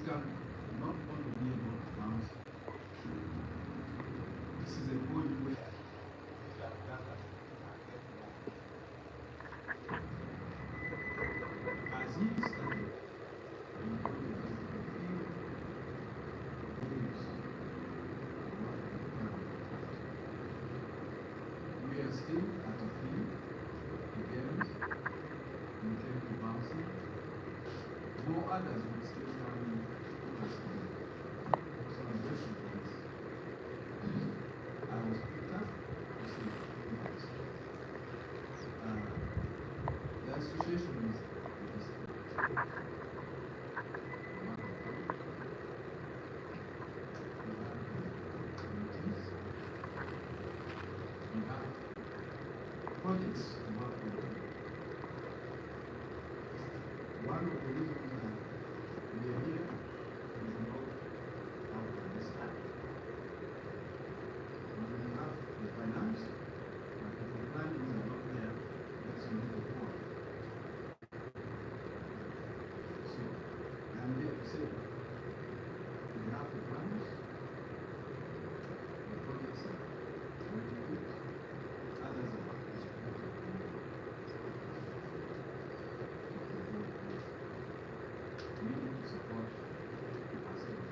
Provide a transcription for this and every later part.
can not only be about accounts. This is a good way. As he studied, we are still at a field, the games, we came to bouncing. No others will still come in to us. So I'm grateful for this. I was picked up to see it. The association is projects to work with. One of the reasons that we are here is not how to understand. We have the finance, but if the plannings are not there, let's move the forward. So, I'm here to say, we have the plans, the projects are already good, others are support ourselves.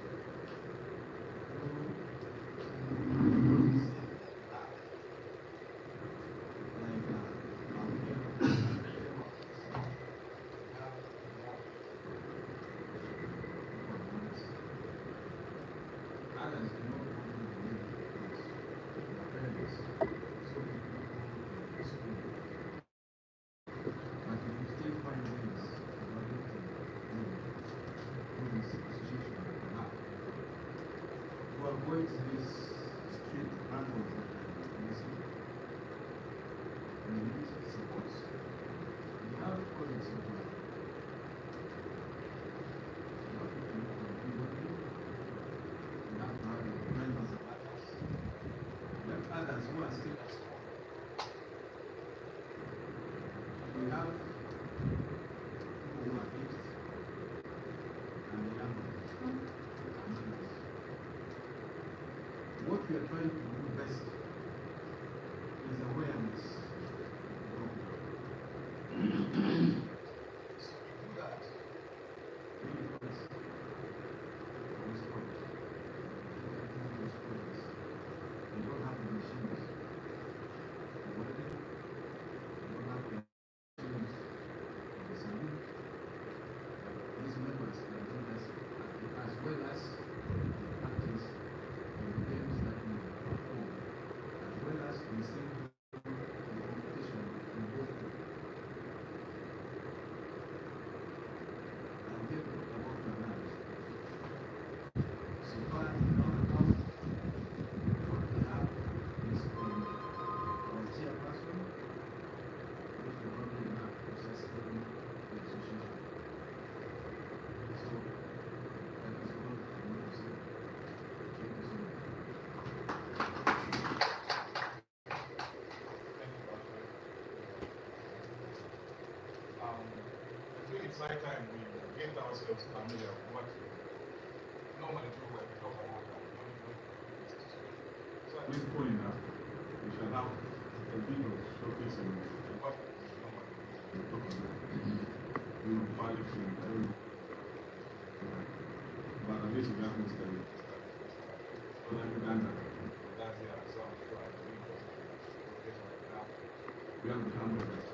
Avoid this street animals that are missing. We need support. We have colleagues of mine. We have members of others. We have others who are still at school. We have people who are aged and the young ones. What we are trying to do best is awareness. So to do that, we first respond. We don't have the machines. The wedding, we don't have the machines for the salute. These members can do this as well as practice the games that we perform, as well as we sing the competition in both. I'm here to talk about the marriage. So far in our account, what we have is from our chairperson, which we already have processed in the association. So that is all I want to say. Thank you so much. I think it's high time we get ourselves familiar with what we normally do when we talk about that. So at this point now, we shall have a video showcasing what we talk about. We will value to but at least we have to study. So like Uganda. That's yeah, so we have the cameras.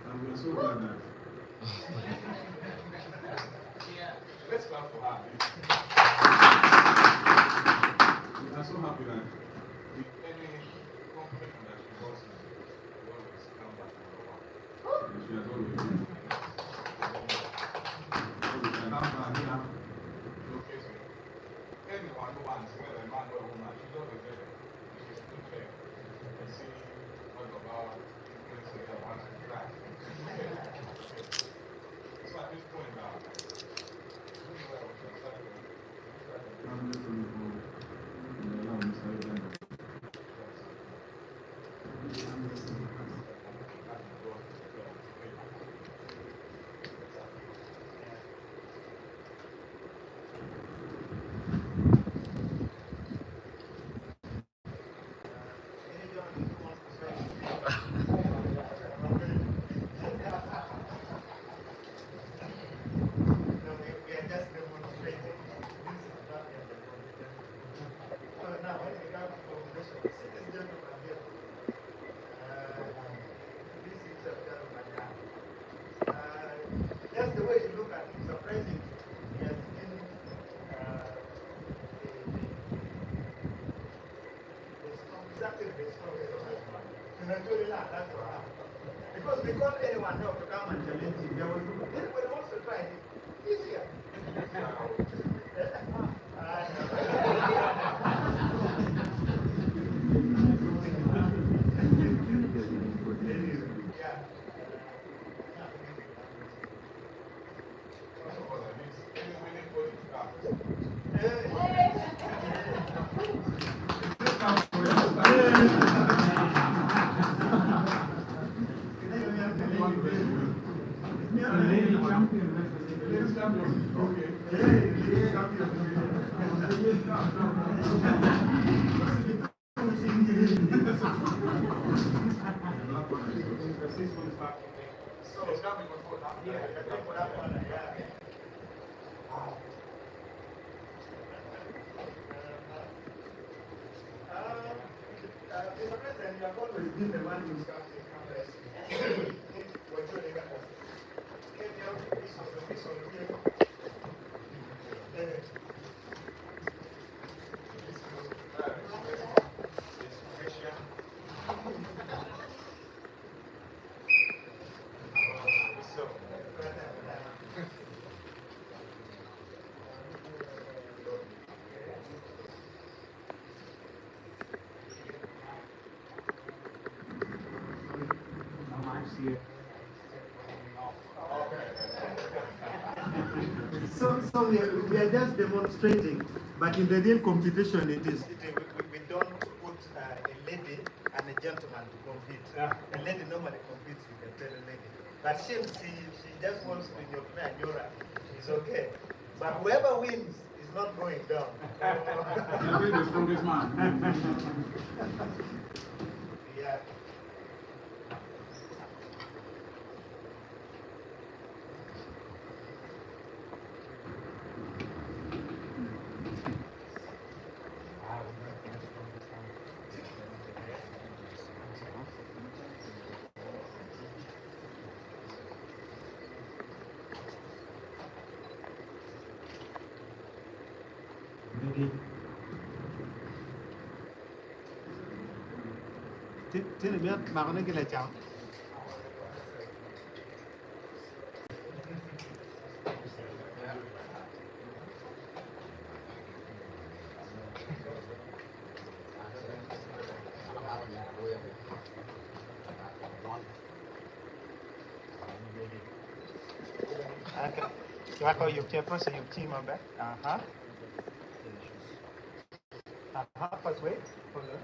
And we are so glad that. Yeah. Let's clap for her. We are so happy that with any compliment that she was, we always come back to her. And she has always been. So we can have her here showcasing anyone who wants, whether a man or a woman, she's always there. She's too fair. You can see what about influencing her one and crack. So at this point now, now, when we come to conversation, see this gentleman here. This is a gentleman now. Just the way you look at him, surprising. He has been exactly the strongest of his man. That's why. Because we call anyone help to come and challenge him. Anybody wants to try it, easier. So we are just demonstrating, but in the real competition, we don't put a lady and a gentleman to compete. A lady normally competes with a fellow lady, but she just wants to play Nyora. It's okay, but whoever wins is not going down. You'll be the strongest man. Yeah. Thế là biết bà có nói cái này cháu. Do I call your chairperson, your team on back? First wait. Hold on.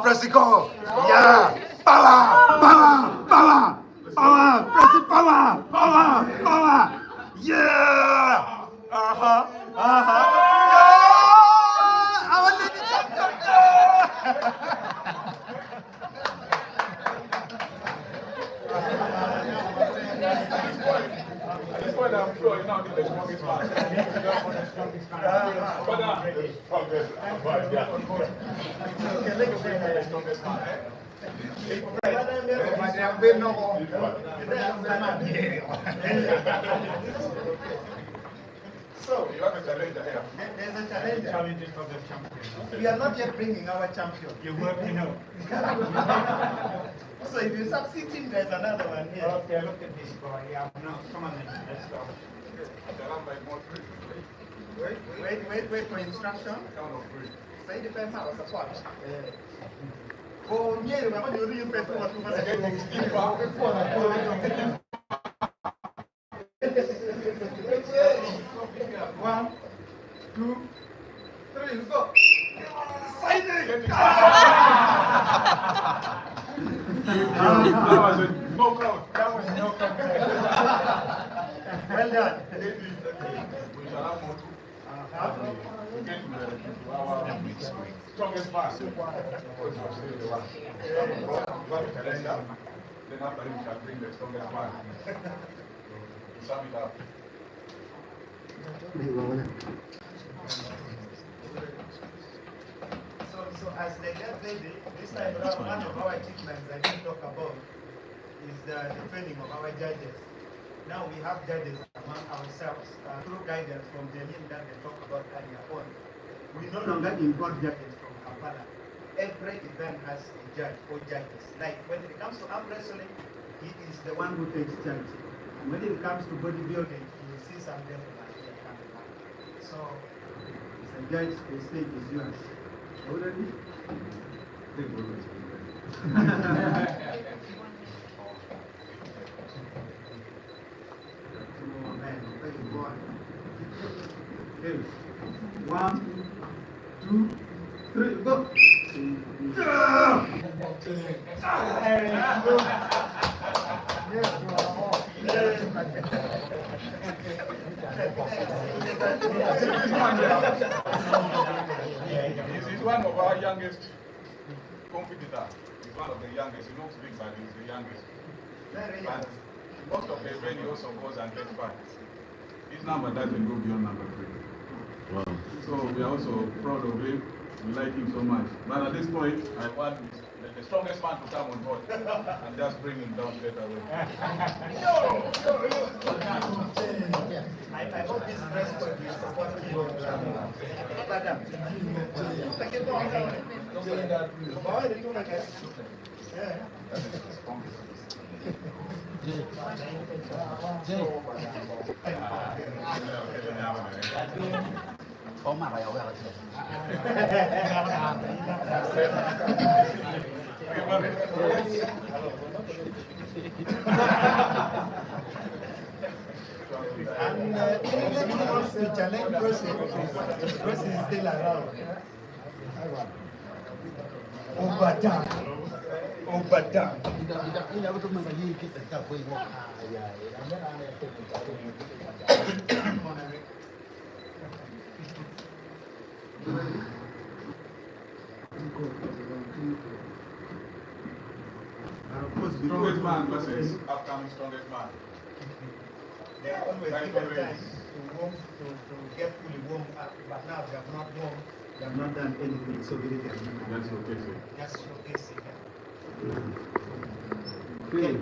Press it, go. Yeah. Power, power, power, power. Press it, power, power, power. Yeah. Yeah. Our lady champion. At this point, I'm sure you're not the strongest man. So, you have a challenger here. There's a challenger. Challenges for the champion. We are not yet bringing our champion. You're working out. So if you succeed him, there's another one here. Okay, look at this boy. Yeah, no, come on then. Let's go. Wait for instruction. Count of three. Say the pen power support. Oh, yeah, we're going to do you pay One, two, three, go. Signing! That was a no count. That was no competition. Well done. We shall have more. We get to our strongest man. You have a calendar. Then after him, we shall bring the strongest man. To sum it up. So as they get ready, this time around, one of our achievements I can talk about is the training of our judges. Now we have judges among ourselves through guidance from the link that they talked about earlier on. We no longer import judges from Kampala. Every event has a judge or judges. Like when it comes to arm wrestling, he is the one who takes charge. And when it comes to bodybuilding, you will see some gentlemen here coming up. So, Mr. Judge, the stage is yours. Already? Okay. 1, 2, 3, go! He's one of our youngest competitor. He's one of the youngest. He looks big, but he's the youngest. And most of the event he also goes and gets back. His number doesn't go beyond number 3. Wow. So we are also proud of him. We like him so much. But at this point, I want the strongest man to come on board and just bring him down straight away. I hope this press will be supporting you. And anyone who wants to challenge Rosie is still around. Obada. Strongest man versus upcoming strongest man. They are always given time to warm, to get fully warmed up, but now they have not warmed, they have not done anything, so really That's okay, sir. that's showcasing. Okay.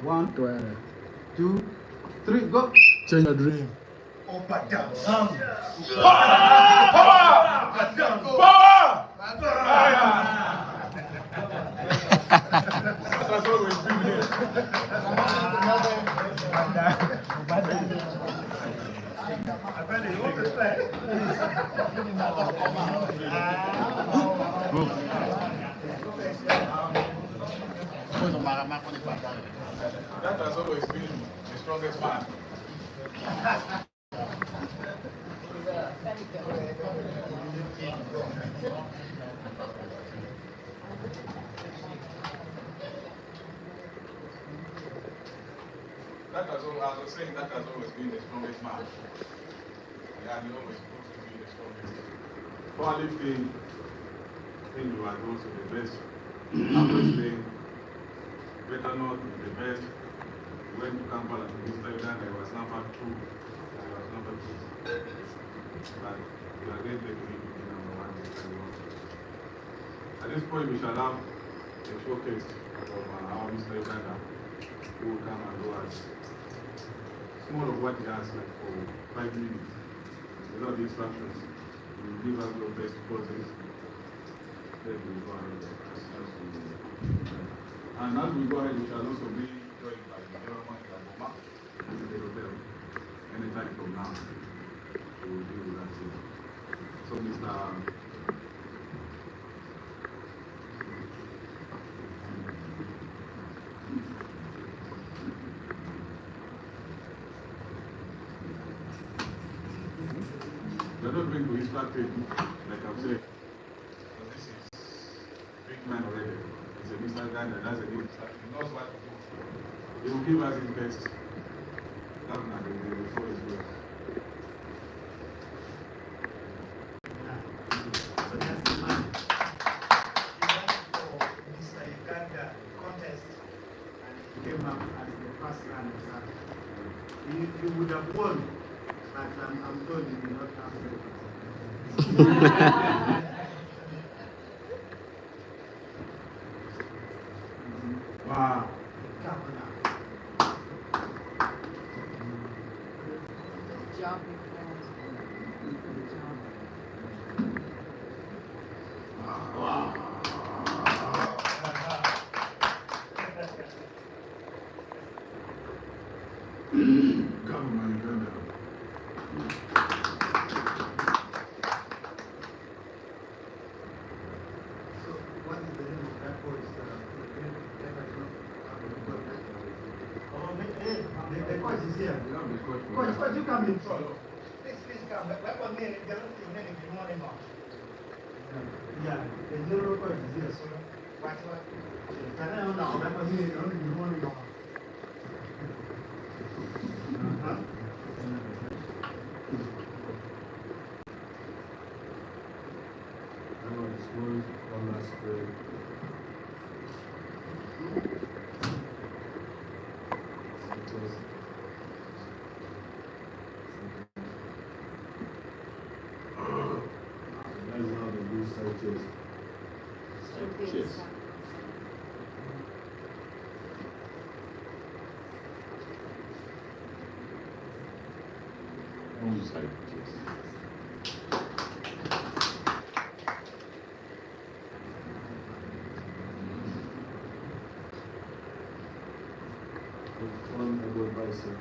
One, 2, 3, go! Change your dream. Obada. That's always been here. That has always been the strongest man. That has always, as I was saying, that has always been the strongest man. And he always proves to be the strongest. Powerlifting, I think you are also the best. Wrestling, better not the best. We went to Kampala to this time that I was number 2. I was number 2. But we are going to take it to be number 1 next time also. At this point, we shall have a showcase of our Mr. Uganda, who will come and do us small of what he has, like for 5 minutes. Without the instructions, he will give us the best poses. Then we will go ahead and as we go ahead, we shall also be joined by the general manager of BOMAH, who is the hotel. Anytime from now, we will be with us here. So, Mr. We're not going to instruct him, like I've said. But this is big man already. He's a Mr. Guy that has a good instruction. He knows what to do. He will give us his best. Governor, the floor is yours. So that's the man. He went for Mr. Uganda contest and he came up as the first runner. You would have won, but I'm told you did not have it. Wow. Governor. Job Governor Uganda. So, what is the name of that voice? The coach is here. You have the coach for Coach, that. coach, you come in front. Please come. Welcome me. Good morning, ma'am. Yeah, the general coach is here. So, what? Can I know? Welcome me. Good morning, ma'am. One last prayer. That is how they do searches. Cheers. One elbow bicep.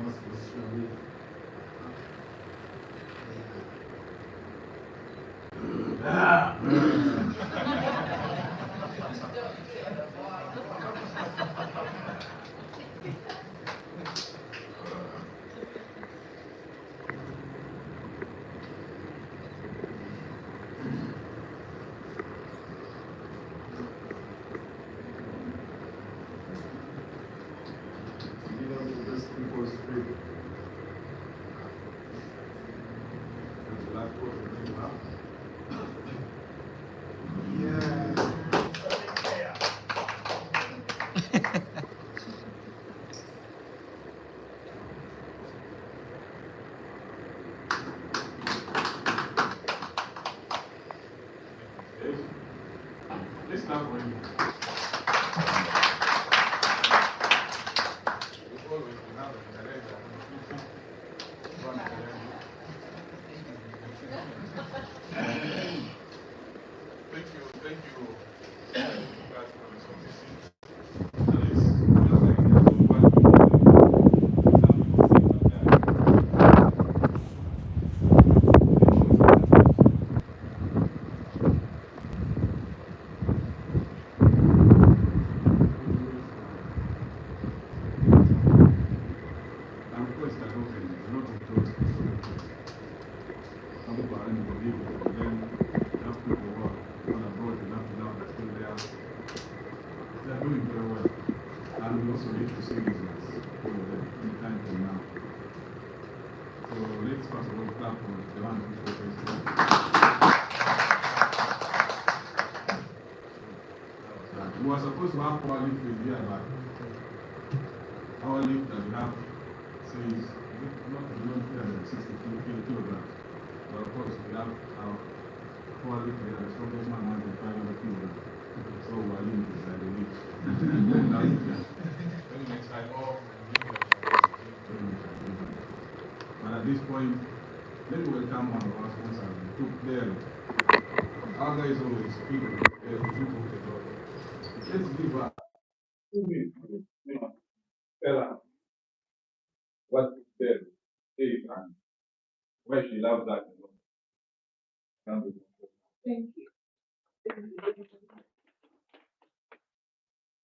Most especially this people's free. That's the last coach for you, huh? Yes. Let's clap for him. We always have a director. Run the director. Thank you guys for the submission. At least, just like this, and of course, that open, not controlled. Some people are unbelievable. Then you have people who are on abroad and up and down, they're still there. They are doing very well. And we also need to see results for them in time from now. So let's first of all clap for the one who's representing. We were supposed to have our lift with here, but our lift that we have says not beyond 360 kilograms. But of course, we have our quality, the strongest man has the 500 people. So we're limited by the reach. Maybe next time, but at this point, let me welcome one of our sponsors. Took there. Our guys always people there to do the job. Let's give her 2 minutes. Tell her what there is and why she loves that. Thank you.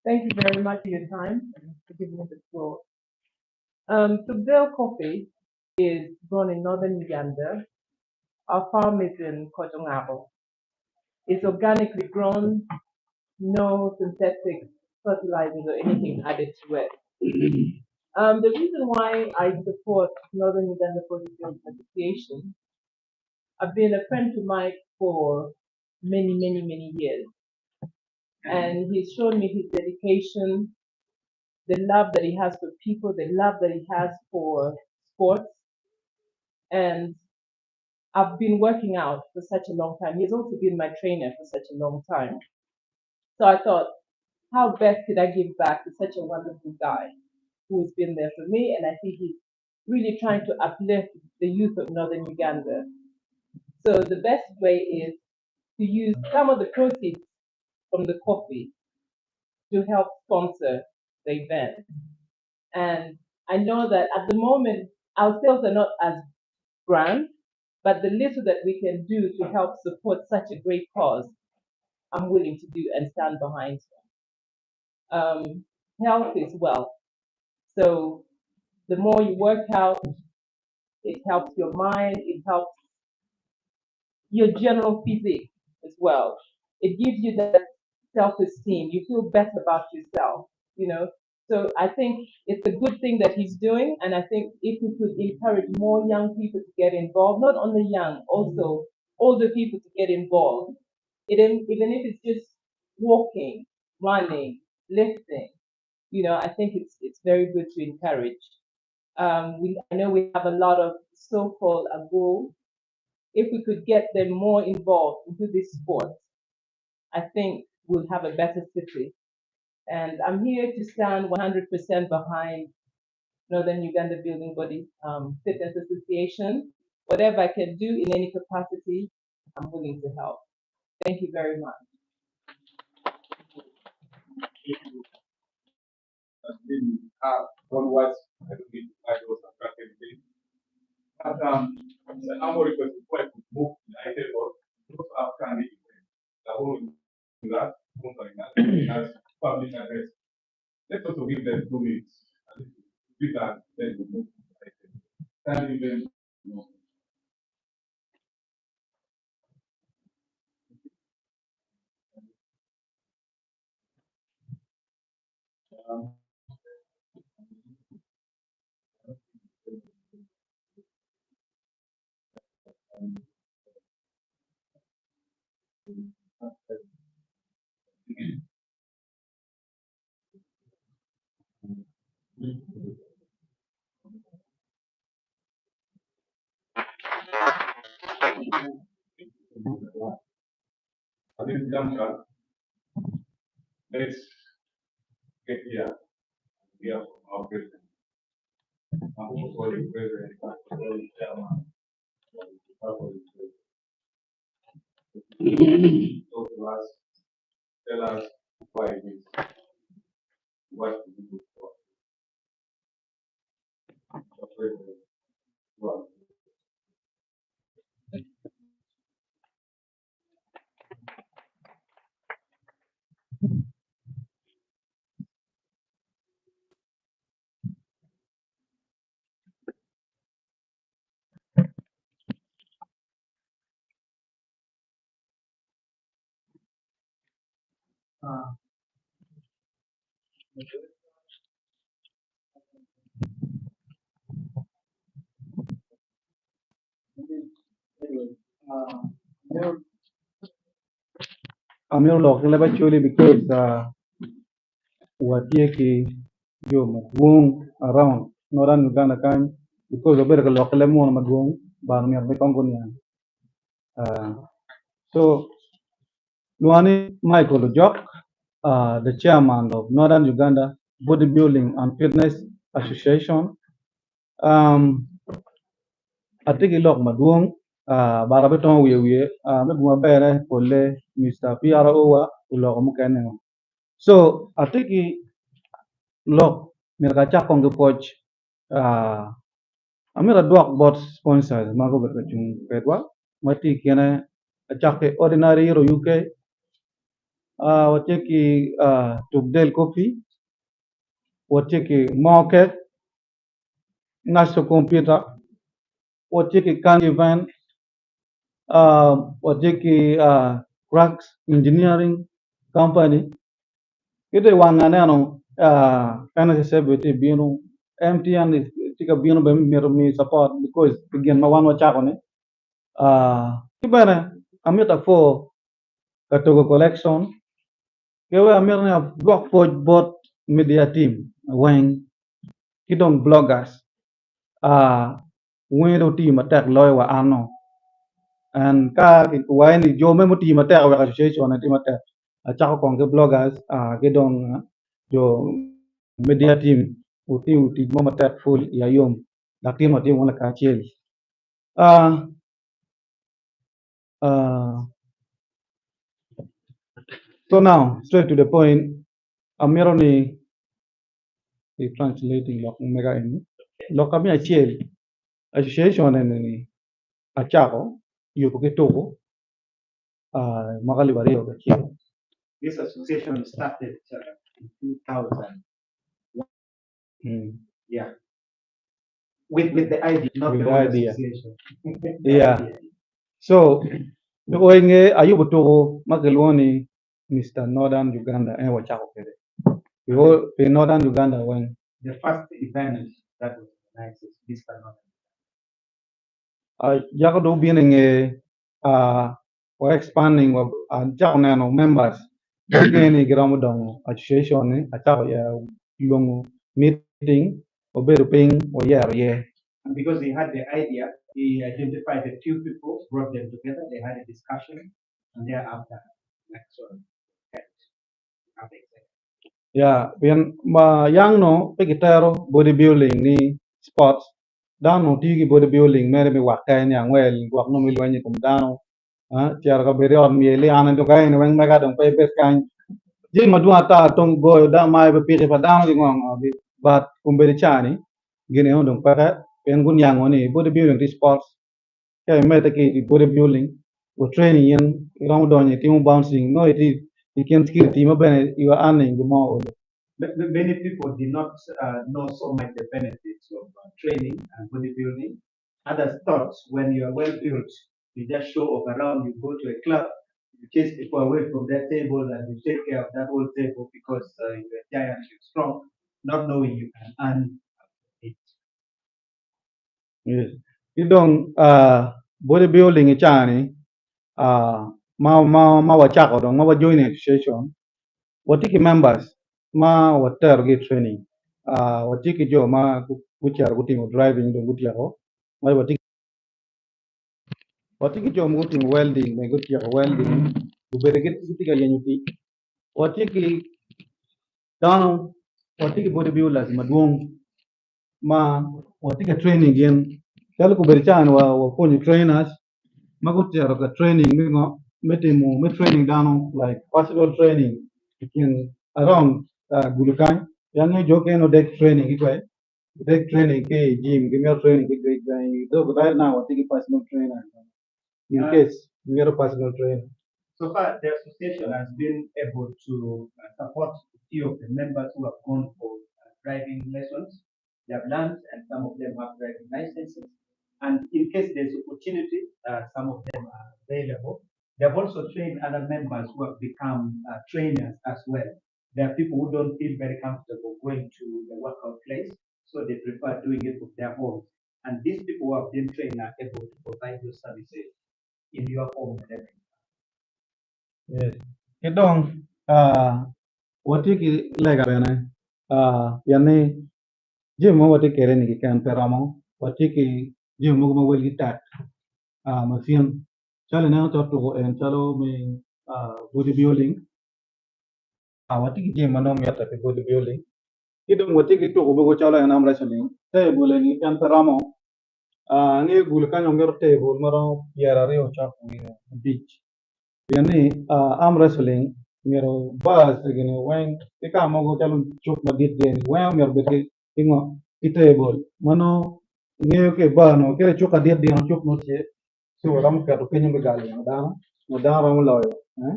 Thank you very much for your time and for giving me the floor. So Bell Coffee is grown in northern Uganda. Our farm is in Kojongabo. It's organically grown, no synthetic fertilizers or anything added to it. The reason why I support Northern Uganda Produce Association, I've been a friend to Mike for many, many, many years. And he's shown me his dedication, the love that he has for people, the love that he has for sports. And I've been working out for such a long time. He's also been my trainer for such a long time. So I thought, how best could I give back to such a wonderful guy who's been there for me? And I think he's really trying to uplift the youth of Northern Uganda. So the best way is to use some of the proceeds from the coffee to help sponsor the event. And I know that at the moment, our sales are not as grand, but the little that we can do to help support such a great cause, I'm willing to do and stand behind. Health is wealth. So the more you work out, it helps your mind, it helps your general physique as well. It gives you that self-esteem. You feel better about yourself, you know. So I think it's a good thing that he's doing, and I think if we could encourage more young people to get involved, not only young, also older people to get involved, even if it's just walking, running, lifting, you know, I think it's very good to encourage. I know we have a lot of so-called goals. If we could get them more involved into this sport, I think we'll have a better city. And I'm here to stand 100% behind Northern Uganda Building Body Fitness Association. Whatever I can do in any capacity, I'm willing to help. Thank you very much. Onwards, I don't need to fight those attractive things. But the number request is quite move the idea of those Afghan the whole that that's public address. Let's also give them 2 minutes. We can then we move to the item. Can even at this juncture, let's get here from our president. I'm also the president, the chairman, talk to us, tell us why it is, what to do for the president. Well, I'm not looking actually because what yake yo magwong around Northern Uganda kan because of better local mo magwong ba mi ar kongo niya So Luani Michael Ojok, the chairman of Northern Uganda Bodybuilding and Fitness Association. Atiki lok maduong barabeton wiye meguma bere pole Mr. PRO wa ulok mukene. So atiki lok mirga chakong ke poch amira duak bot sponsors mago berkacung pedwa mati kene achake ordinary euro UK wateki tubdel coffee wateki market national computer wateki kan event wateki cracks engineering company ite wangane ano kana sebete bino MTN is tika bino be mi support because begin ma wan wachako ne kibere amita for katogo collection kewe amirna block for both media team when kidong bloggers when team attack loy wa ano and ka when jo memo team attack wa association team attack achako kong ke bloggers kidong jo media team uti mama attack full ya yom la team wala ka chiel uh, uh, so now straight to the point amironi translating lo mega in lo kami achiel association ni achako yuko kitoko magali barrio achiel. This association started in 2000. Yeah. With the idea, not With the the whole idea. association. The Yeah. idea. So the oinge ayubo toko magalwoni Mr. Northern Uganda and wachako kede. The Northern Uganda when The first event that was organized is this time. Jago do being or expanding of Jago members. Again, Gramodong association ni achako ya long meeting or better paying or yeah. And because he had the idea, he identified a few people, brought them together, they had a discussion, and thereafter, next one. Yeah, when ma young no pekitero bodybuilding ni sports down no tigi bodybuilding mere mi wakai ni angwel wak no mi lwanyi kum dano tiar ka beri on mi li anan to kai ni weng mega dong pe bes kan je ma dua ta tong go da mai be piri pa dano di ngong bi but kum beri chani gini on dong pa pen gun yang oni bodybuilding di sports kaya meta ki bodybuilding o training yen ram donye timu bouncing no it is you can skill team ben you are earning the more. Many people did not know so much the benefits of training and bodybuilding. Others thought when you are well built, you just show off around, you go to a club, you chase people away from that table and you take care of that whole table because you're giant, you're strong, not knowing you can earn it. Yes. You don't bodybuilding chani ma wachako dong ma join association watiki members ma water get training watiki jo ma kuchar gutimo driving dong gutiako ma watiki jo gutimo welding me gutiako welding ubere get gutika yenyuti watiki down watiki bodybuilders maduong ma watiki training yen kalo kubere chan wa phone trainers Magutia ka training me training down like personal training in around Gulukan yang joke no deck training deck training ke gym ke training ke great so right now I think personal trainer in case we are personal trainer. So far, the association has been able to support a few of the members who have gone for driving lessons. They have learned, and some of them have driving licenses. And in case there's opportunity, some of them are available. They have also trained other members who have become trainers as well. There are people who don't feel very comfortable going to the workout place, so they prefer doing it with their homes. And these people who have been trained are able to provide those services in your home and everything. Yes. Kedong watiki lega bene yani gym mo watiki kere ni kan peramo watiki gym mo welgi tat machine Chalo na to to en chalo me bodybuilding. Awati ki mano mi ata bodybuilding. Idong wati ki to go chalo en am wrestling. Te bole ni kan paramo. Ni gul kanyo ngero te bol maro yara reo chak beach. Yani arm wrestling ngero bas gini wen ika mo go chalo chuk madit geni wen ngero bete ingo itable mano ngeo ke bano ke chuk adit di chuk no che so ram ka to kenyo megali no da ram lo eh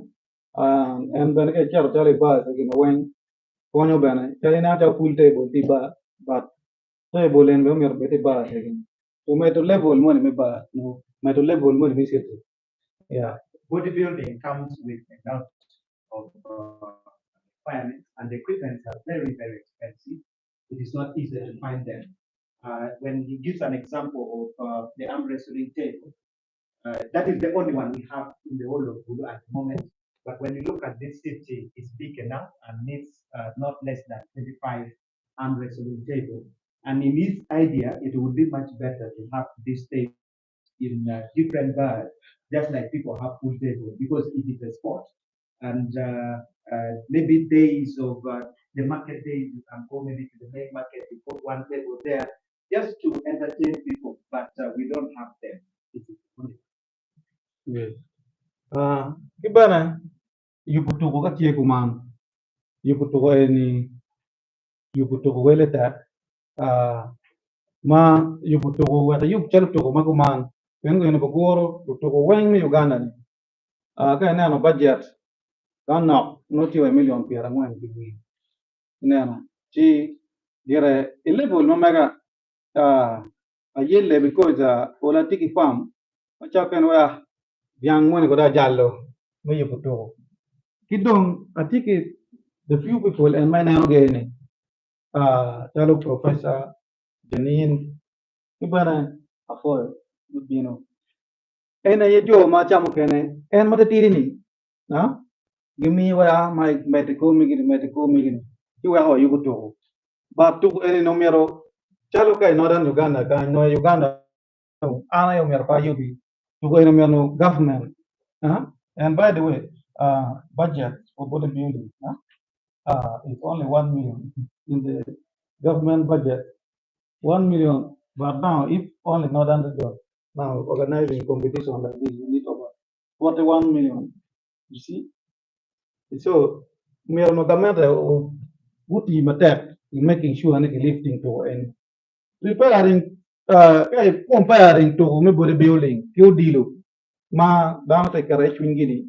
and ben ke charo chale bas gini wen konyo bene chale na ta full table ti ba but table en be ngero bete ba gini so me to level mo ni me ba no me to level mo ni me yeah. Bodybuilding comes with a lot of requirements, and the equipments are very, very expensive. It is not easy to find them. When he gives an example of the arm wrestling table, that is the only one we have in the whole of GULU at the moment. But when you look at this city, it's big enough and needs not less than 25 arm wrestling table. And in his idea, it would be much better to have this table in different bars, just like people have pool table, because it is a sport. And maybe days of the market days, you can go maybe to the main market, you put one table there just to entertain people, but we don't have them. It is only Yes. Kibana yukutuko katie kuman yukutuko eni yukutuko weleta ma yukutuko wata yuk chal tuko makuman pengo ene bogoro yukutuko weng mi Uganda ni ka ene ano budget kana noti wa million piara ngwen kibwi ene ano chi dire level no mega a yelle because ola tiki farm acha ken wa yang mo ne ko da jallo mi yukutuko Kidong, I think the few people and my now again, fellow Professor Janine, Ibana, Afoy, you know. And I do my chamokene, and what a tirini. Now, give me what are my medical meeting. You are how you could do. But to any numero, Chaluka, Northern Uganda, can know Uganda, I am your Payubi, to go in government. And by the way, budget for bodybuilding. It's only 1 million in the government budget. 1 million. But now, if only Northern region now organizing competition like this, you need over 41 million. You see? So, we are not a matter of what you attack in making sure and lifting to and preparing, comparing to bodybuilding, few deal. Ma, down take a rich wingini.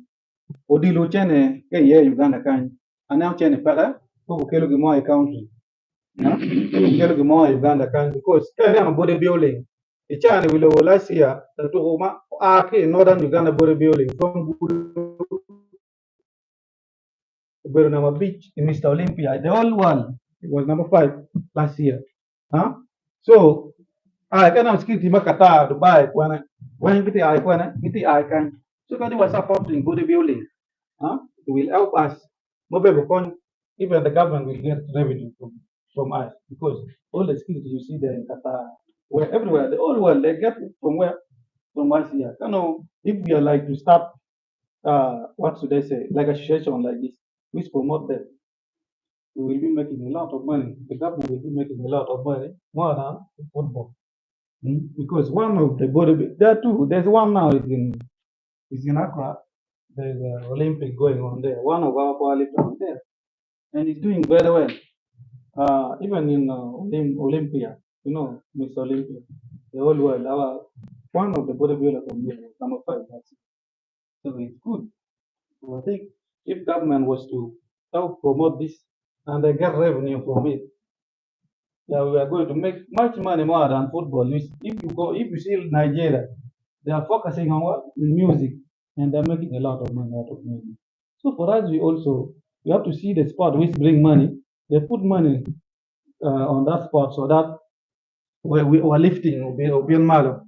Odilo chene, Uganda kind. And now chene para, who kelo my country. Kelo more Uganda can because Kenya bodybuilding. The China will last year that to northern Uganda bodybuilding from Bernama Beach in Mr. Olympia. The whole world it was number 5 last year. So I can skip the Makata Dubai when get I can so that was supporting bodybuilding. It will help us. Even the government will get revenue from us because all the skills you see there in Qatar, where everywhere, the whole world, they get it from where? From us here. You know, if we are like to start, what should I say, like a situation like this, which promote them, we will be making a lot of money. The government will be making a lot of money more than football. Because one of the body, there too, there's one now is in Accra. There's an Olympic going on there. One of our powerlifters there, and he's doing very well. Even in Olympia, Miss Olympia, the whole world, one of the bodybuilders from here, number 5, so it's good. So I think if government was to help promote this and they get revenue from it, yeah, we are going to make much money more than football. If you see Nigeria, they are focusing on what? Music, and they're making a lot of money out of music. So for us, we have to see the sport which bring money. They put money on that sport so that we were lifting Obion Malo.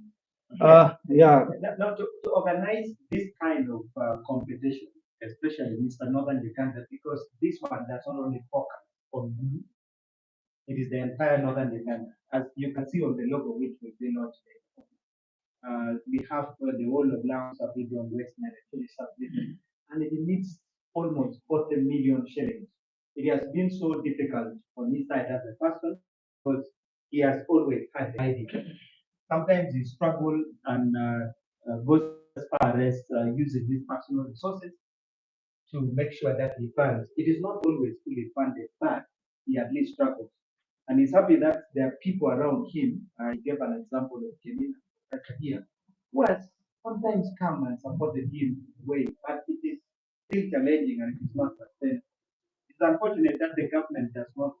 Yeah. Now, to organize this kind of competition, especially Mr. Northern Uganda, because this one does not only focus on you, it is the entire Northern Uganda. As you can see on the logo, which will be launched. We have the whole of Laos sub-region, West Nile, actually sub-region, and it needs almost 40 million shillings. It has been so difficult on his side as a person because he has always had the idea. Sometimes he struggles and goes as far as using his personal resources to make sure that he funds. It is not always fully funded, but he at least struggles. And he's happy that there are people around him. I gave an example of Kenina here, who has sometimes come and supported him in a way, but it is still challenging and it is not sustainable. It's unfortunate that the government does not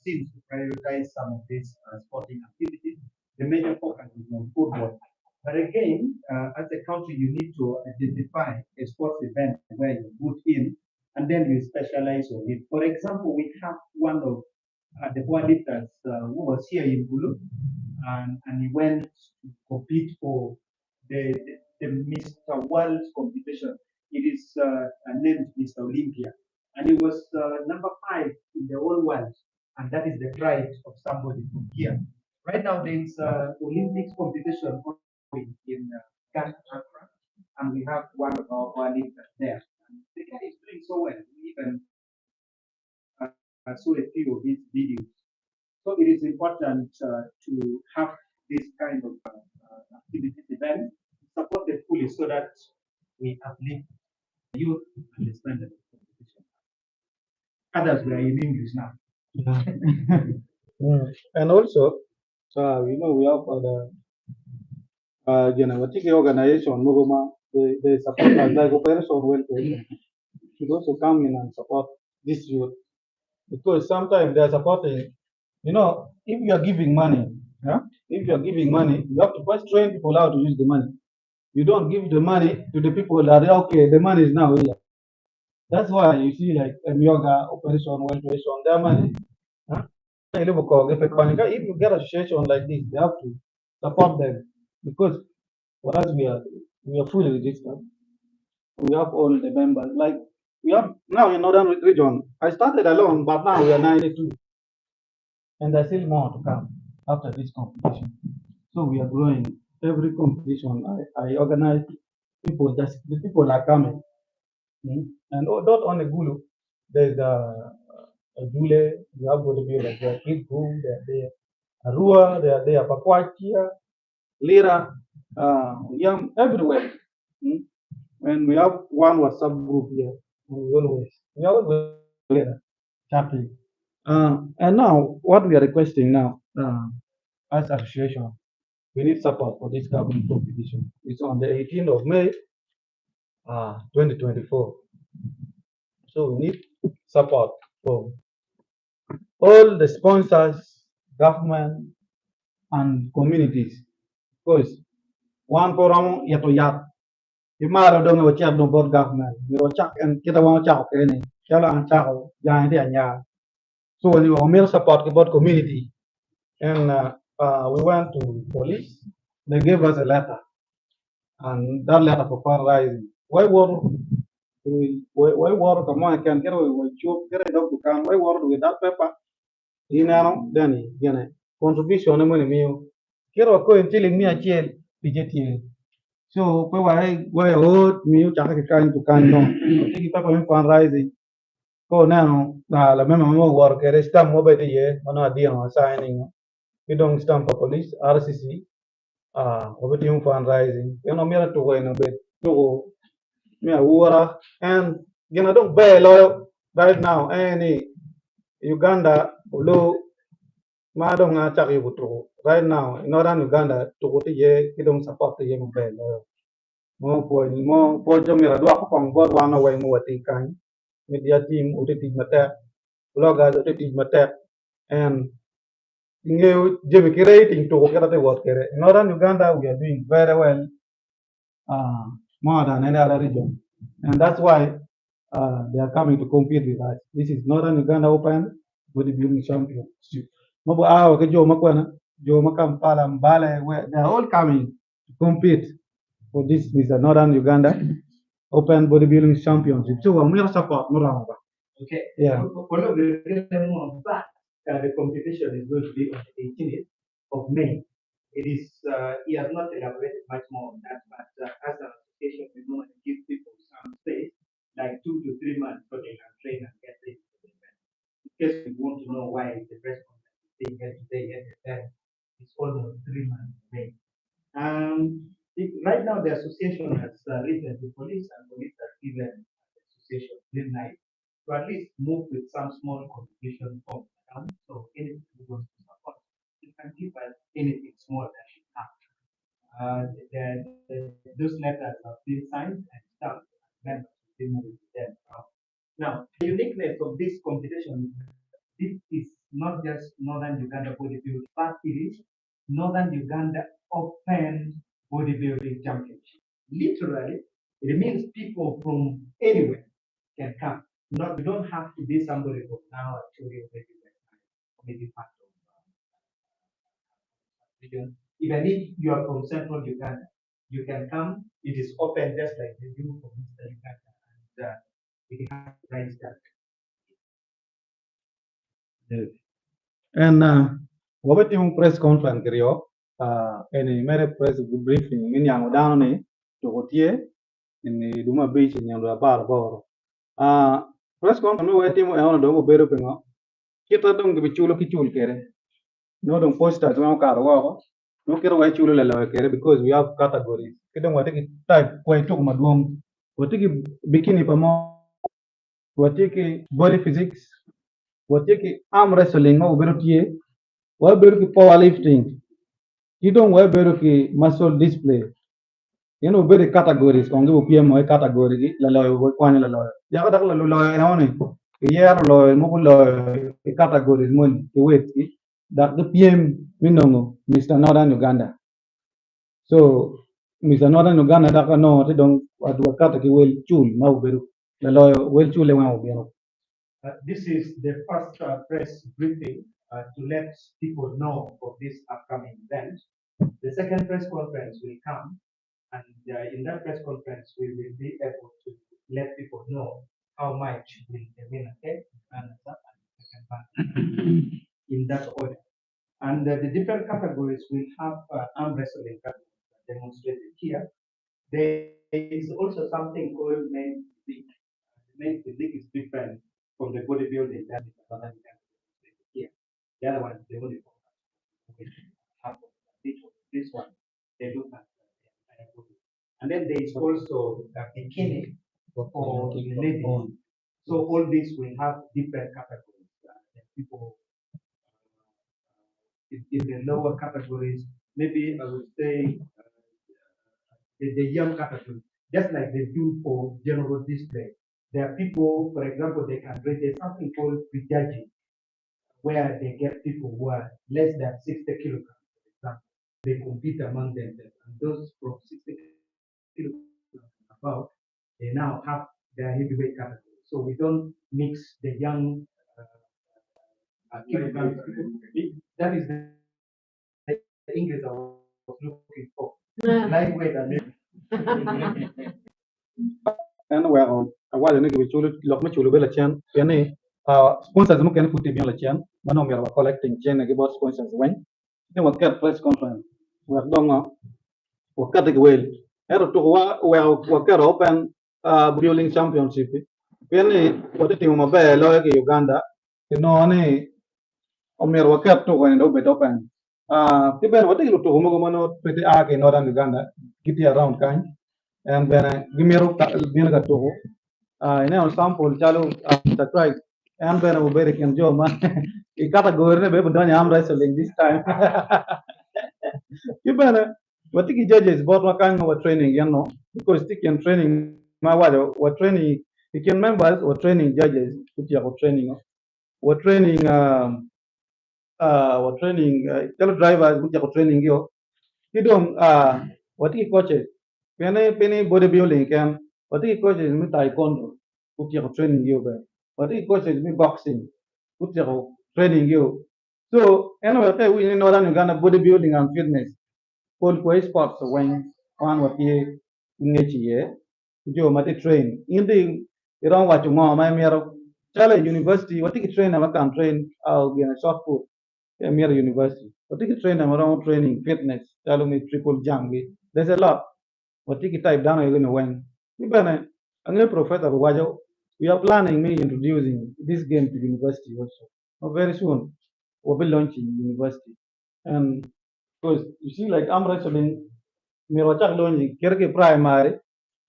seem to prioritize some of these sporting activities. The major focus is on football. But again, as a country, you need to identify a sports event where you put in and then you specialize on it. For example, we have one of the powerlifters who was here in GULU and he went to compete for the Mr. World competition. It is named Mr. Olympia. And he was number 5 in the whole world. And that is the pride of somebody from here. Right now, there is Olympics competition ongoing in Ghana, Accra, and we have one of our powerlifters there. And the guy is doing so well. We even saw a few of his videos. So it is important to have this kind of activities event supported fully so that we uplift the youth and the standard of competition. Others were in English now. And also, we have other Generative organization, Mugoma, they support us like Operation Welfare should also come in and support this youth because sometimes they are supporting. If you are giving money, yeah, if you are giving money, you have to first train people how to use the money. You don't give the money to the people that okay, the money is now here. That's why you see like yoga, Operation Welfare, their money. Huh? If you get a situation like this, they have to support them because for us we are fully registered. We have all the members. Like we have now in northern region. I started alone, but now we are 92, and there's still more to come after this competition. So we are growing. Every competition I organize, people just the people are coming. And not only Gulu, there's a Jule, you have bodybuilders, there are Kitgu, they are there, Arua, they are there, Papuachia, Lira, Yam, everywhere. Mm. And we have one WhatsApp group here. We always later, chatting. And now, what we are requesting now, as association, we need support for this government competition. It's on the 18th of May, 2024. So we need support from all the sponsors, government, and communities. Because one program yato yat, imara dong wa chat no board government, you chak and kita wa chak any, chala ang chak yang dia nya. So when you are support about community, and we went to police, they gave us a letter, and that letter for fundraising. Why come on can get away with you, get a dog to come, why war with that paper? Then contribution money meal. Kero ko in chilling me a chill, PJT. So, why old me, Chaka kind to kind on. Take it up on fundraising. Go now, la memo work, a stamp over the year, on a deal on signing. We don't stamp for police, RCC, over the fundraising. You know, me to go in a bit to me a water and don't bear loyal right now. Any Uganda, although Madam Chak Yubutu, right now in northern Uganda, to go to ye, you don't support the young bear loyal. More for Jamira, do a pong board one away more think media team, Uti Mata, bloggers, Uti Mata, and new Jimmy rating to get the work. In northern Uganda, we are doing very well, more than any other region. And that's why they are coming to compete with us. This is Northern Uganda Open Bodybuilding Championship. Mabu awo ke Jo Makwana, Jo Makampala, Mbale, where they are all coming to compete for this is the Northern Uganda Open Bodybuilding Championship. So we are support Muramba. Okay. Yeah. But the competition is going to be on the 18th of May it is, he has not elaborated much more on that, but as an association, we normally give people some space, like 2 to 3 months, so they can train and get ready for the event. In case you want to know why the press conference is being held today at the event, it's almost 3 months away. Right now, the association has written to police, and police has given the association green light to at least move with some small contribution from the account. So anything we want to support, you can give us anything small that you have. Those letters have been signed and stamped, and members will be moving with them around. Now, the uniqueness of this competition, this is not just Northern Uganda bodybuilding, but it is Northern Uganda Open Bodybuilding Championship. Literally, it means people from anywhere can come. Not, you don't have to be somebody from now actually maybe part of region. Even if you are from central Uganda, you can come. It is open just like they do for Mr. Uganda, and we can have price tag. Yes. And what yung press conference kiriyo, any mere press briefing in yang down ni to hotie in Duma Beach in yang bar bor. Press conference we timo e do bero pengo. Kita dong gibi chulo ki chul kere. No dong poster to ka ro no kero we chulo le kere because we have categories. Kita wate ki type ko to maduong. Wate ki bikini pamo, wate ki body physics, wate ki arm wrestling mo bero tie. Where ki powerlifting, you don't wear ki muscle display. You know, very categories, on give PM category, la lawyer, one la lawyer. Yaka la lawyer, only. Yeah, lawyer, mobile lawyer, categories, money, the weight, that the PM, minongo, Mr. Northern Uganda. So, Mr. Northern Uganda, that no, they don't, what category will chul, now, the lawyer, will chul, This is the first press briefing to let people know of this upcoming event. The second press conference will come, and in that press conference, we will be able to let people know how much will the winner get, and the second one in that order. And the different categories will have arm wrestling demonstrated here. There is also something called men's physique. Men's physique is different from the bodybuilding that is another here. The other one is the only half of this one. They look at the entire body. And then there is also a bikini for the ladies. So all these will have different categories. People in the lower categories, maybe I would say the young category, just like they do for general display. There are people, for example, they can rate there's something called prejudging, where they get people who are less than 60 kilograms, for example. They compete among themselves. And those from 60 kilograms above, they now have their heavyweight category. So we don't mix the young kilograms. That is the English I was looking for. Lightweight and and well, a while nigga with chulo, lock me chulo bella chan, any sponsors mo can put it on the chan, man we are collecting chain about sponsors when they want get press conference. We are dong or cut the whale. Ero to we get open bowling championship. Any what the thing mo be like Uganda, you know any omer wakat to when open. Tiben what you to mo mano pretty arc in northern Uganda, get around kind. And then give me a binga to ina sample chalo try and then we very can job man I kata gore ne be danya am wrestling this time you better what the judges but what kind of training you know because stick in training my what training you can members or training judges put your training what training what training drivers put your training yo you don't what the coaches penny bodybuilding can what the coaches me taekwondo put your training you be what the coaches me boxing put your training you so anyway okay we in northern Uganda bodybuilding and fitness all for sports when one what ye ngechi ye jo mate train in the you don't want to my mero chala university what the train I can train I'll be in a short put Mere University. What you train them around training, fitness, tell me triple jump. There's a lot. What you type down, you're going to win. Even a professor, Wajo, we are planning me introducing this game to university also. Very soon, we'll be launching university. And because you see, like I'm wrestling, me rochak launching, kirke primary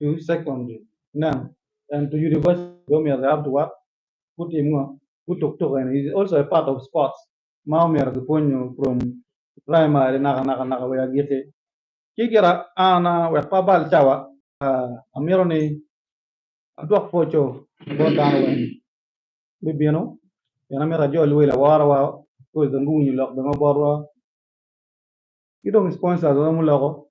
to secondary. Now, and to university, we have to work, put him on, put to, and he's also a part of sports. Mau me from primary, naka, we are getting. Kikira ana we pabal chawa, amironi, adwak pocho, go down when, bibino, yanamera jo luila warawa, because the moon you lock the mobile. You don't sponsor the Mulako.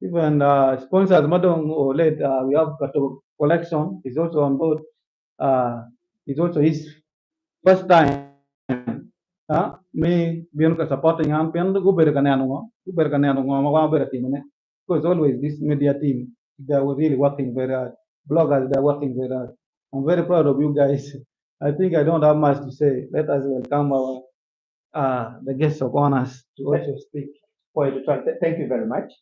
Even sponsors Madong or late we have got a collection is also on board. It's also his first time. Me being supporting and pen go better can ma better team. Because always this media team they were really working very hard. Bloggers they're working very hard. I'm very proud of you guys. I think I don't have much to say. Let us welcome our the guests of honors to also speak. Thank you very much.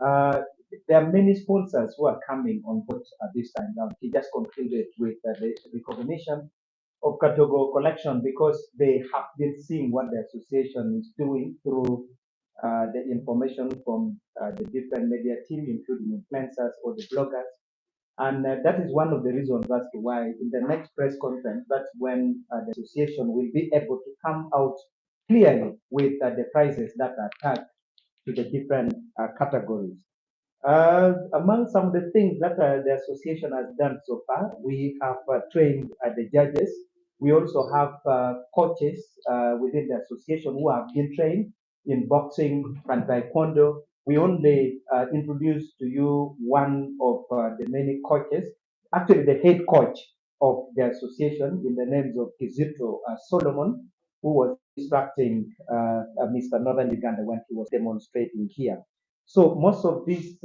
Uh, there are many sponsors who are coming on board at this time. Now, he just concluded with the recognition of Katogo collection because they have been seeing what the association is doing through the information from the different media team, including influencers or the bloggers. And that is one of the reasons as to why in the next press conference, that's when the association will be able to come out clearly with the prices that are tagged to the different categories. Among some of the things that the association has done so far, we have trained the judges. We also have coaches within the association who have been trained in boxing and taekwondo. We only introduced to you one of the many coaches, actually the head coach of the association in the names of Kizito Solomon, who was instructing Mr. Northern Uganda when he was demonstrating here. So most of these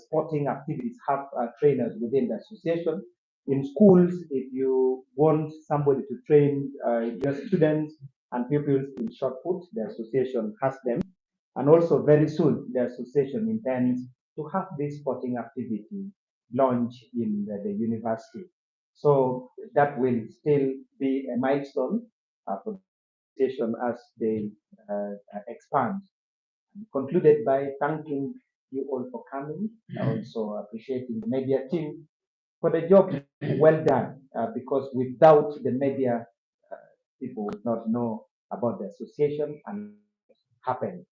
sporting activities have trainers within the association. In schools, if you want somebody to train your students and pupils in short put, the association has them. And also very soon, the association intends to have this sporting activity launch in the university. So that will still be a milestone for the association as they expand. Concluded by thanking you all for coming, also appreciating the media team for the job well done, because without the media, people would not know about the association and what happened.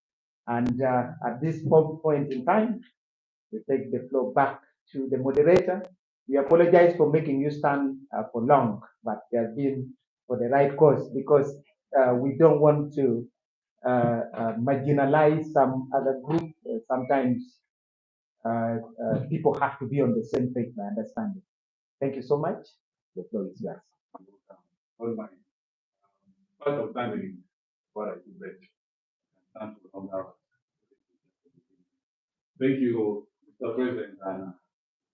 And at this point in time, we take the floor back to the moderator. We apologize for making you stand for long, but we have been for the right cause because we don't want to marginalize some other group. Sometimes people have to be on the same page, I understand it. Thank you so much. The floor is yours. All my part of family, what I do best. Thank you, thank you, Mr. President and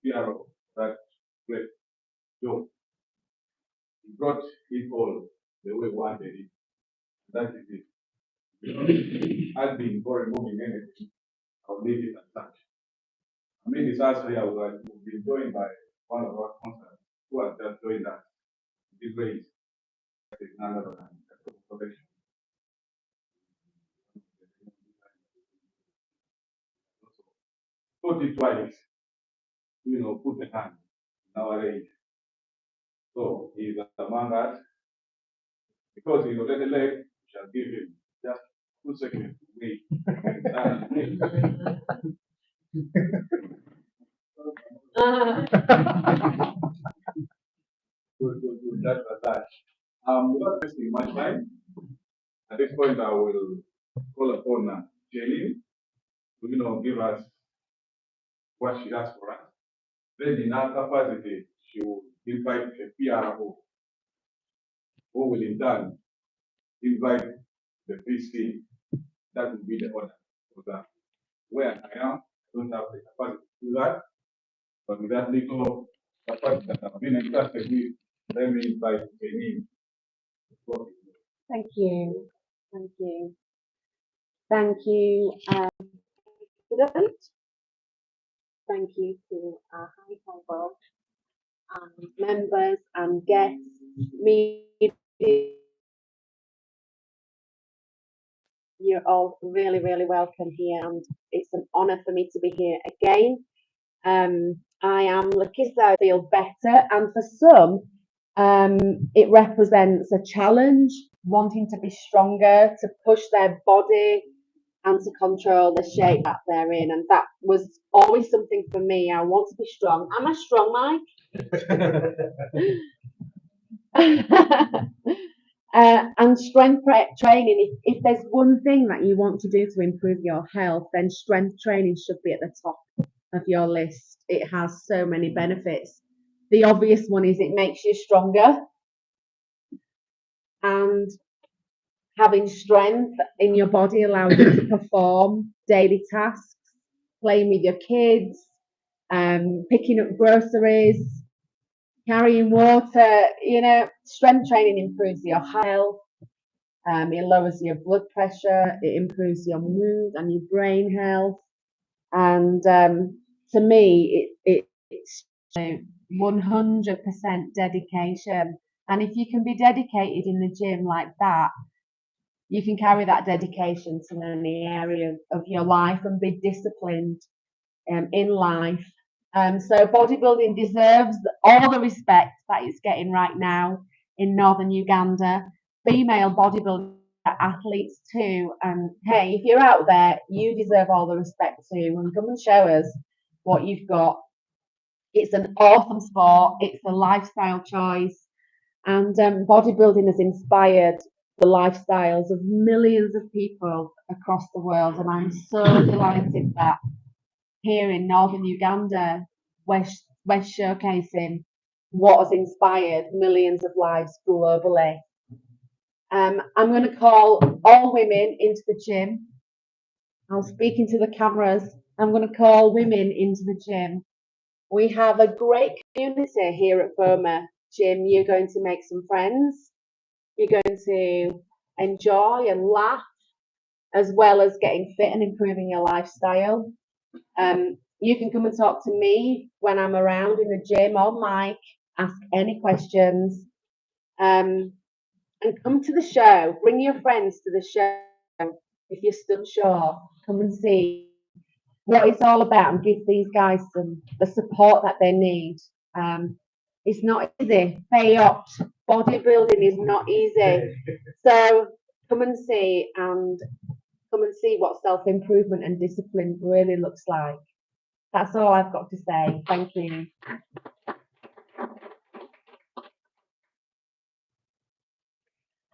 PRO, that great job. He brought it all the way we wanted it. That is it. I've been for removing anything. I'll leave it as such. I mean, it's us here we've been joined by one of our sponsors who has just joined us. This way is none other than collection. Put it twice, put the hand in our age. So he's among us. Because he's already late, we shall give him just 2 seconds to wait. Good. That was that. Without wasting much time, at this point I will call upon Jenny to give us what she has for us. Then in her capacity, she will invite a PRO who will in turn invite the PC. That will be the order. Because where I am, I don't have the capacity to do that. But with that little capacity that I've been entrusted with, let me invite Jenny. Thank you. Thank you. Thank you, President. Thank you to our high table and members and guests, media. You're all really, really welcome here, and it's an honour for me to be here again. I am lucky, so I feel better, and for some, it represents a challenge, wanting to be stronger, to push their body, and to control the shape that they're in. And that was always something for me. I want to be strong. Am I strong, Mike? And strength training, if there's one thing that you want to do to improve your health, then strength training should be at the top of your list. It has so many benefits. The obvious one is it makes you stronger, and having strength in your body allows you to perform daily tasks, playing with your kids, picking up groceries, carrying water. Strength training improves your health. It lowers your blood pressure. It improves your mood and your brain health. And to me, it's 100% dedication. And if you can be dedicated in the gym like that, you can carry that dedication to any area of your life and be disciplined in life. So bodybuilding deserves all the respect that it's getting right now in northern Uganda. Female bodybuilding athletes too. And hey, if you're out there, you deserve all the respect too. And come and show us what you've got. It's an awesome sport. It's a lifestyle choice. And bodybuilding has inspired the lifestyles of millions of people across the world. And I'm so delighted that here in northern Uganda, we're showcasing what has inspired millions of lives globally. I'm going to call all women into the gym. I'll speak into the cameras. I'm going to call women into the gym. We have a great community here at BOMAH Gym. You're going to make some friends. You're going to enjoy and laugh, as well as getting fit and improving your lifestyle. You can come and talk to me when I'm around in the gym or Mike, ask any questions, and come to the show. Bring your friends to the show if you're still sure. Come and see what it's all about and give these guys the support that they need. It's not easy. Pay up. Bodybuilding is not easy. So come and see what self-improvement and discipline really looks like. That's all I've got to say. Thank you.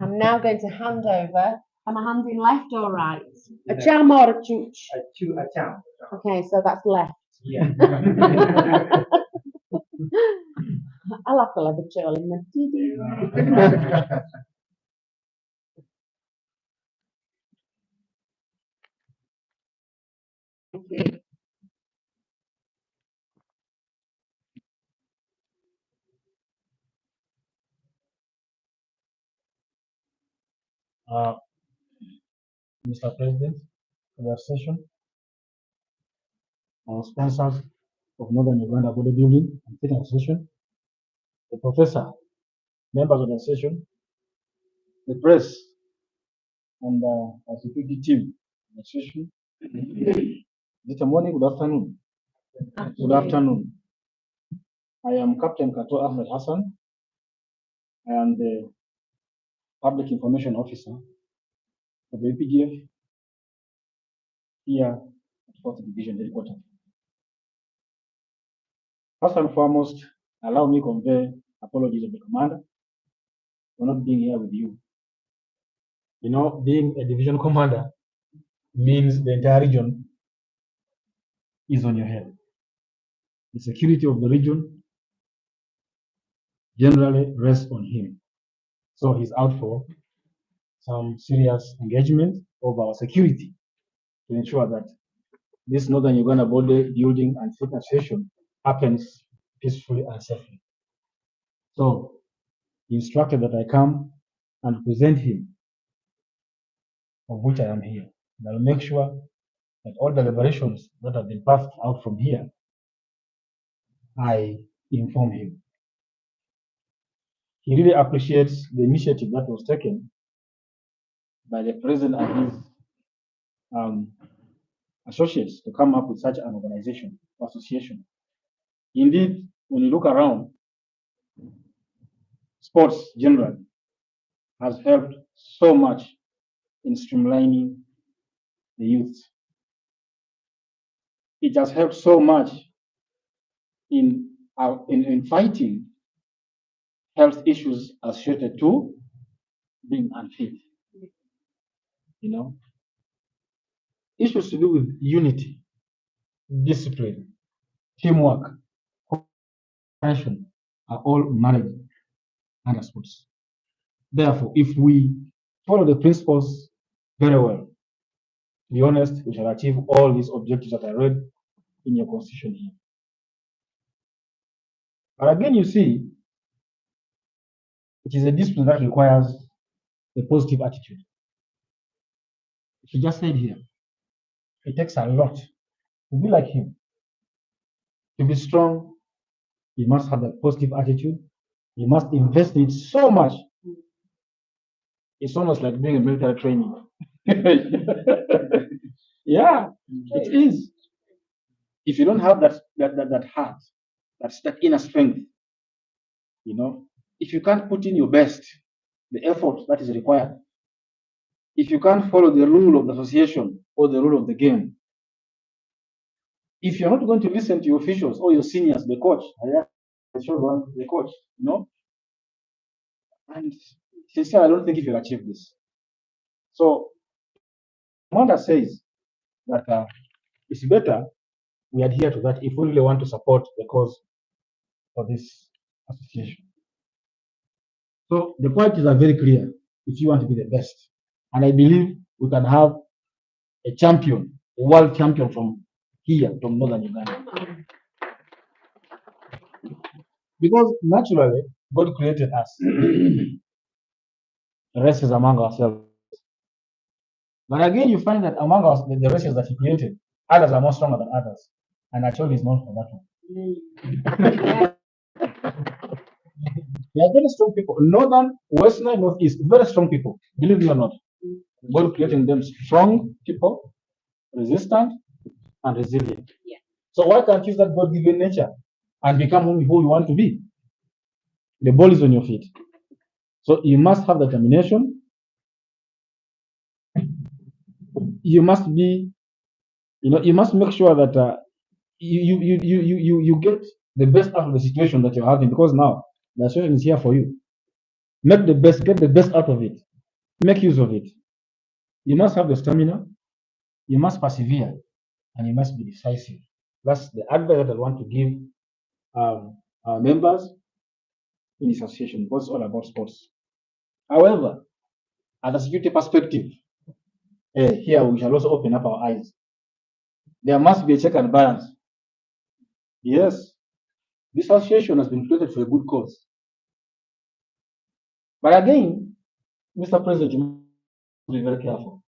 I'm now going to hand over. Am I handing left or right? A cham or a chooch? A cham. Okay, so that's left. Yeah. I'll have to have a chill in the Thank you. Mr. President, for the session, our sponsors of Northern Uganda Bodybuilding and Fitness Association, the professor, members of the session, the press, and our security team, the session. Good morning, good afternoon. Good afternoon. I am Captain Kato Ahmed Hassan. I am the Public Information Officer of the APGF here at 4th Division Headquarters. First and foremost, allow me to convey apologies of the commander for not being here with you. You know, being a division commander means the entire region is on your head. The security of the region generally rests on him. So he's out for some serious engagement of our security to ensure that this Northern Uganda bodybuilding and fitness session happens peacefully and safely. So he instructed that I come and present him of which I am here. And I'll make sure that all the deliberations that have been passed out from here, I inform him. He really appreciates the initiative that was taken by the president and his associates to come up with such an organization, association. Indeed, when you look around, sports generally has helped so much in streamlining the youth. It has helped so much in fighting health issues associated to being unfit. You know, issues to do with unity, discipline, teamwork, cooperation are all managed under sports. Therefore, if we follow the principles very well, to be honest, we shall achieve all these objectives that I read in your constitution here. But again, you see, it is a discipline that requires a positive attitude. He just said here, it takes a lot to be like him. To be strong, you must have a positive attitude. You must invest in it so much. It's almost like doing a military training. Yeah, it is. If you don't have that heart, that inner strength, you know, if you can't put in your best, the effort that is required, if you can't follow the rule of the association or the rule of the game, if you're not going to listen to your officials or your seniors, the coach, the coach, you know, and sincerely, I don't think if you'll achieve this. So, Commander says that it's better we adhere to that if we really want to support the cause for this association. So the qualities are very clear if you want to be the best. And I believe we can have a champion, a world champion from here, from northern Uganda. Because naturally, God created us. The rest is among ourselves. But again, you find that among us, the races that He created, others are more stronger than others. And actually, is known for that one. They are very strong people. Northern, Western, Northeast, very strong people. Believe me or not. God creating them strong people, resistant, and resilient. Yeah. So why can't you use that God-given nature and become who you want to be? The ball is on your feet. So you must have determination. You must be, you must make sure that you get the best out of the situation that you're having, because now the situation is here for you. Make the best, get the best out of it. Make use of it. You must have the stamina. You must persevere, and you must be decisive. That's the advice that I want to give our members in this association, because it's all about sports. However, at a security perspective, here we shall also open up our eyes. There must be a check and balance. Yes, this association has been created for a good cause. But again, Mr. President, you must be very careful.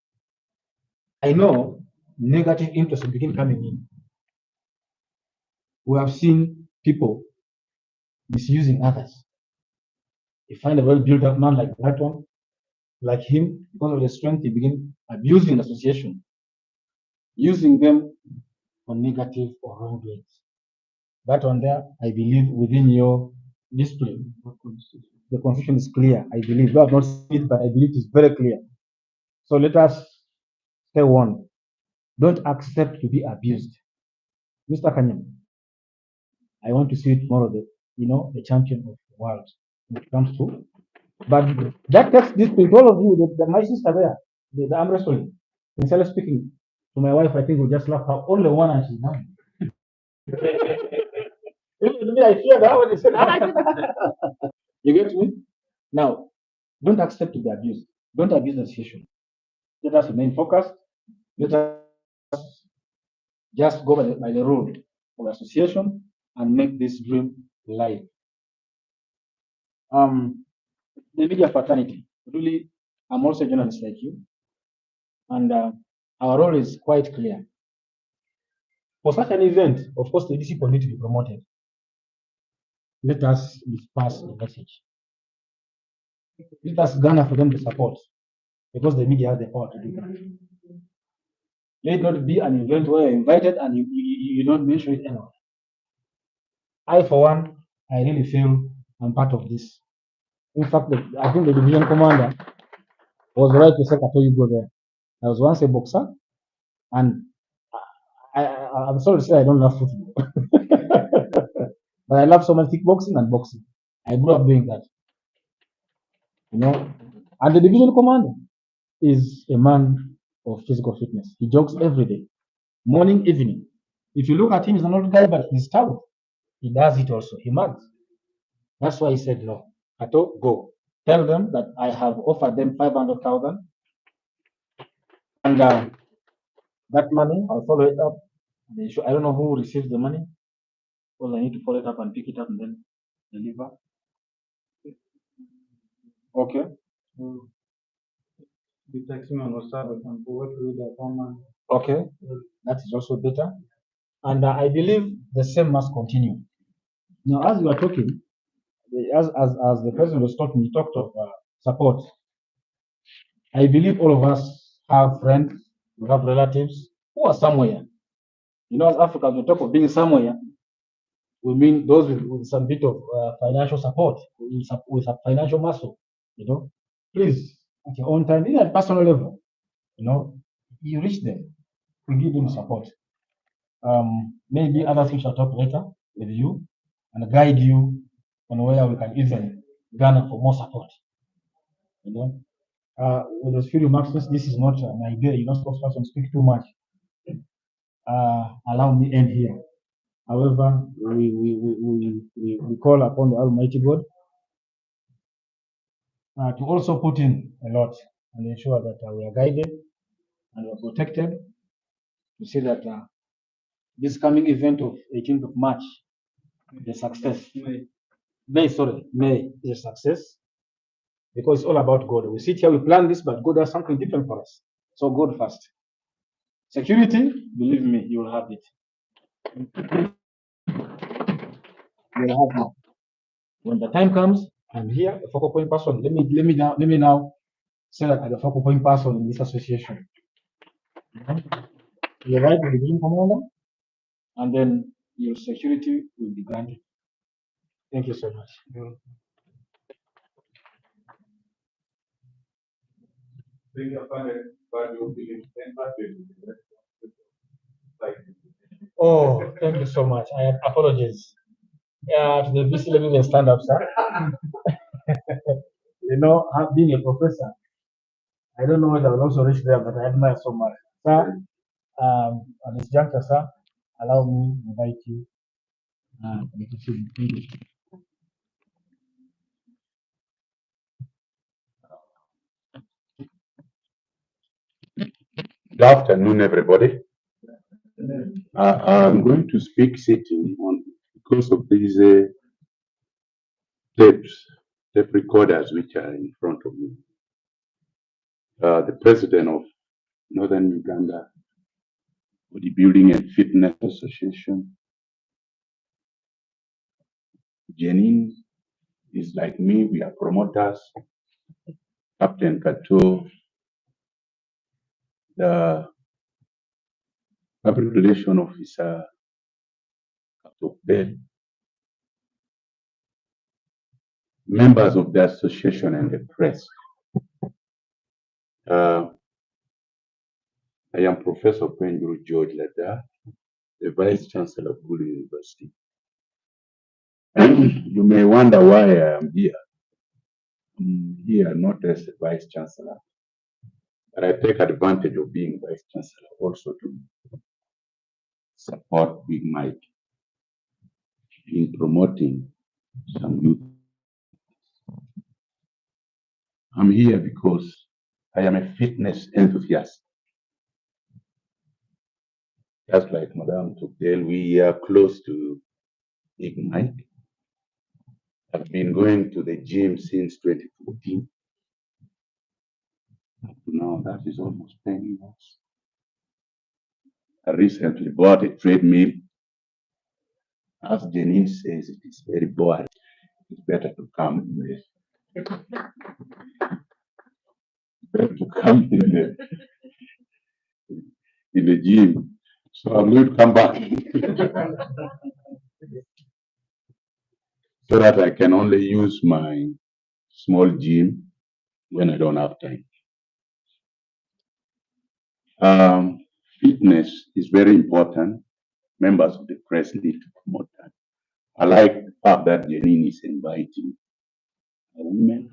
I know negative interest will begin coming in. We have seen people misusing others. You find a well built up man like that one, like him, because of the strength, he begin abusing the association, using them for negative or wrong ways. That one there, I believe within your discipline, the constitution is clear. I believe, though I've not seen it, but I believe it's very clear. So let us stay one. Don't accept to be abused. Mr. Kanyam, I want to see it more of the champion of the world when it comes to. But that takes discipline to all of you. My sister there, the arm wrestling. Instead of speaking to my wife, I think we just laugh her only one and she's done. Even me, I fear that when he said, you get me? Now, don't accept to be abused. Don't abuse the situation. Let us remain focused. Let us just go by the rule of the association and make this dream live. The media fraternity. Really, I'm also a journalist like you. And our role is quite clear. For such an event, of course, the discipline need to be promoted. Let us disperse the message. Let us garner for them the support, because the media has the power to do that. Let it not be an event where you're invited and you don't mention it anywhere. I, for one, I really feel I'm part of this. In fact, I think the division commander was right to say, "Kato, you go there." I was once a boxer, and I'm sorry to say I don't love football, but I love so much kickboxing and boxing. I grew up doing that, you know. And the division commander is a man of physical fitness. He jogs every day, morning, evening. If you look at him, he's an old guy, but he's stout. He does it also. He mugs. That's why he said no. Kato, go. Tell them that I have offered them 500,000, and that money I'll follow it up. I don't know who receives the money. Well, I need to follow it up and pick it up and then deliver. Okay. The texting on WhatsApp and forward through the phone. Okay. That is also better. And I believe the same must continue. Now, as you are talking, as the president was talking, he talked of support. I believe all of us have friends, we have relatives who are somewhere. You know, as Africans, we talk of being somewhere, we mean those with some bit of financial support, with a financial muscle, you know. Please, at your own time, even at personal level, you know, you reach them, we give them support. Maybe other things shall talk later with you and guide you on where we can even garner for more support, you know. With those few remarks, this is not my idea, you're not supposed to speak too much. Allow me end here. However, we call upon the Almighty God to also put in a lot and ensure that we are guided and we are protected to see that this coming event of 18th of March is a success. May is a success, because it's all about God. We sit here, we plan this, but God has something different for us. So God first. Security, believe me, you will have it. You will have it. When the time comes, I'm here, a focal point person. Let me now say that I'm a focal point person in this association. You write with the division commander, and then your security will be granted. Thank you so much. Oh, thank you so much. I apologize. To the BC level and stand up, sir. You know, being a professor, I don't know whether I will also reach there, but I admire so much. Sir, at this juncture, sir, allow me to invite you. Thank you. Good afternoon, everybody. I'm going to speak sitting on because of these tape recorders which are in front of me. The president of Northern Uganda Bodybuilding and Fitness Association, Jenin, is like me. We are promoters. Captain Kato, the public relation officer, Kato Bell, members of the association and the press. I am Professor Penjuru George Lada, the Vice Chancellor of GULU University. You may wonder why I am here. I'm here not as a Vice Chancellor, but I take advantage of being Vice Chancellor also to support Big Mike in promoting some youth. I'm here because I am a fitness enthusiast. Just like Madame Tugdale, we are close to Big Mike. I've been going to the gym since 2014. Now that is almost 10 years. I recently bought a treadmill. As Janine says, it is very boring. It's better to come in the gym. So I'm going to come back so that I can only use my small gym when I don't have time. Fitness is very important. Members of the press need to promote that. I like the fact that Janine is inviting women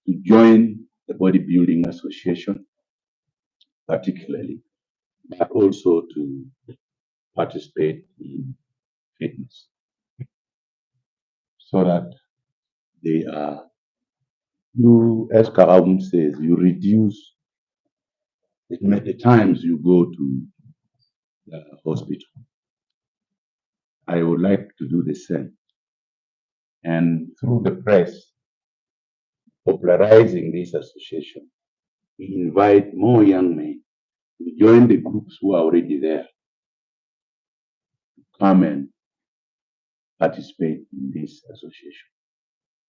to join the bodybuilding association, particularly, but also to participate in fitness, so that they are, you, as Kaum says, you reduce the times you go to the hospital. I would like to do the same. And through the press, popularizing this association, we invite more young men to join the groups who are already there, to come and participate in this association.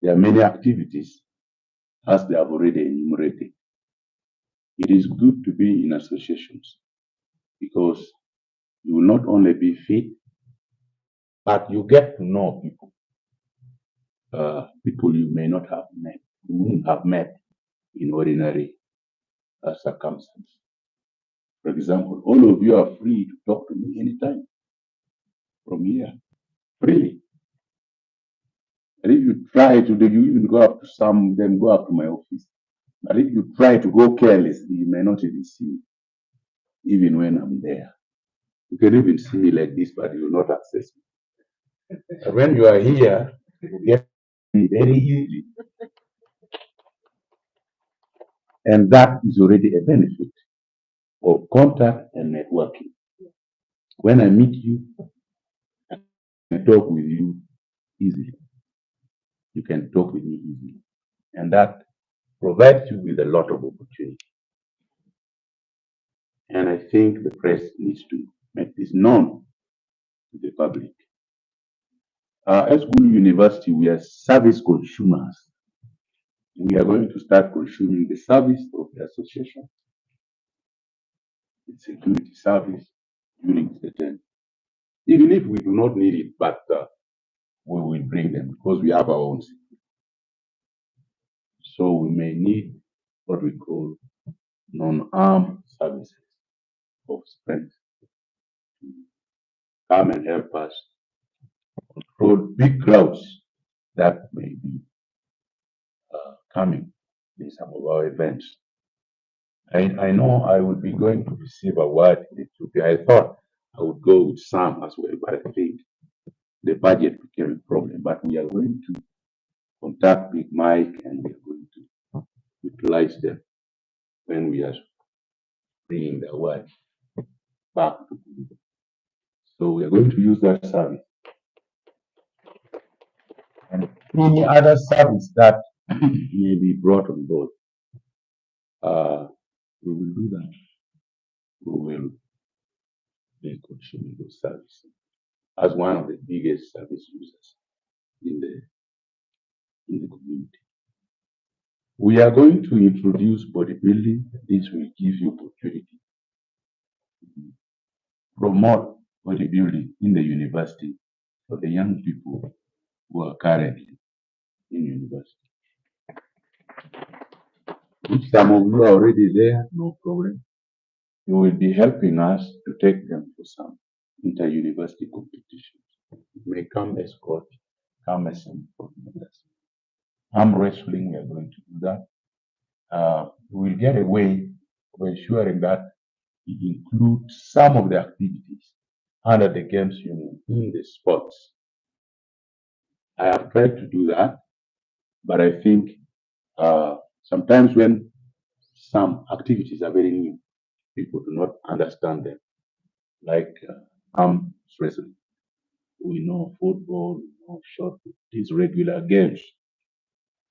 There are many activities, as they have already enumerated. It is good to be in associations because you will not only be fit, but you get to know people, people you may not have met, you wouldn't have met in ordinary circumstances. For example, all of you are free to talk to me anytime from here, freely. And if you try to, you even go up to some, then go up to my office. But if you try to go carelessly, you may not even see me, even when I'm there. You can even see me like this, but you will not access me. And when you are here, you get me very easily. And that is already a benefit of contact and networking. When I meet you, I can talk with you easily. You can talk with me easily. And that provides you with a lot of opportunity. And I think the press needs to make this known to the public. As GULU University, we are service consumers. We are going to start consuming the service of the association, the security service during certain, even if we do not need it, but we will bring them because we have our own security. So we may need what we call non-armed services of strength to come and help us control big crowds that may be coming in some of our events. I know I would be going to receive a word in Ethiopia. I thought I would go with some as well, but I think the budget became a problem. But we are going to contact Big Mike and we are going to utilize them when we are bringing the word back to Gulu. So we are going to use that service. And any other service that may be brought on board, we will do that. We will be consuming those services as one of the biggest service users in the community. We are going to introduce bodybuilding. This will give you opportunity to promote bodybuilding in the university for the young people who are currently in university. If some of you are already there, no problem. You will be helping us to take them to some inter-university competitions. It may come as coach, come as some members. Arm wrestling, we are going to do that. We will get a way of ensuring that it includes some of the activities under the games union in the sports. I have tried to do that, but I think sometimes when some activities are very new, people do not understand them, like arm wrestling. We know football, we know shot, these regular games,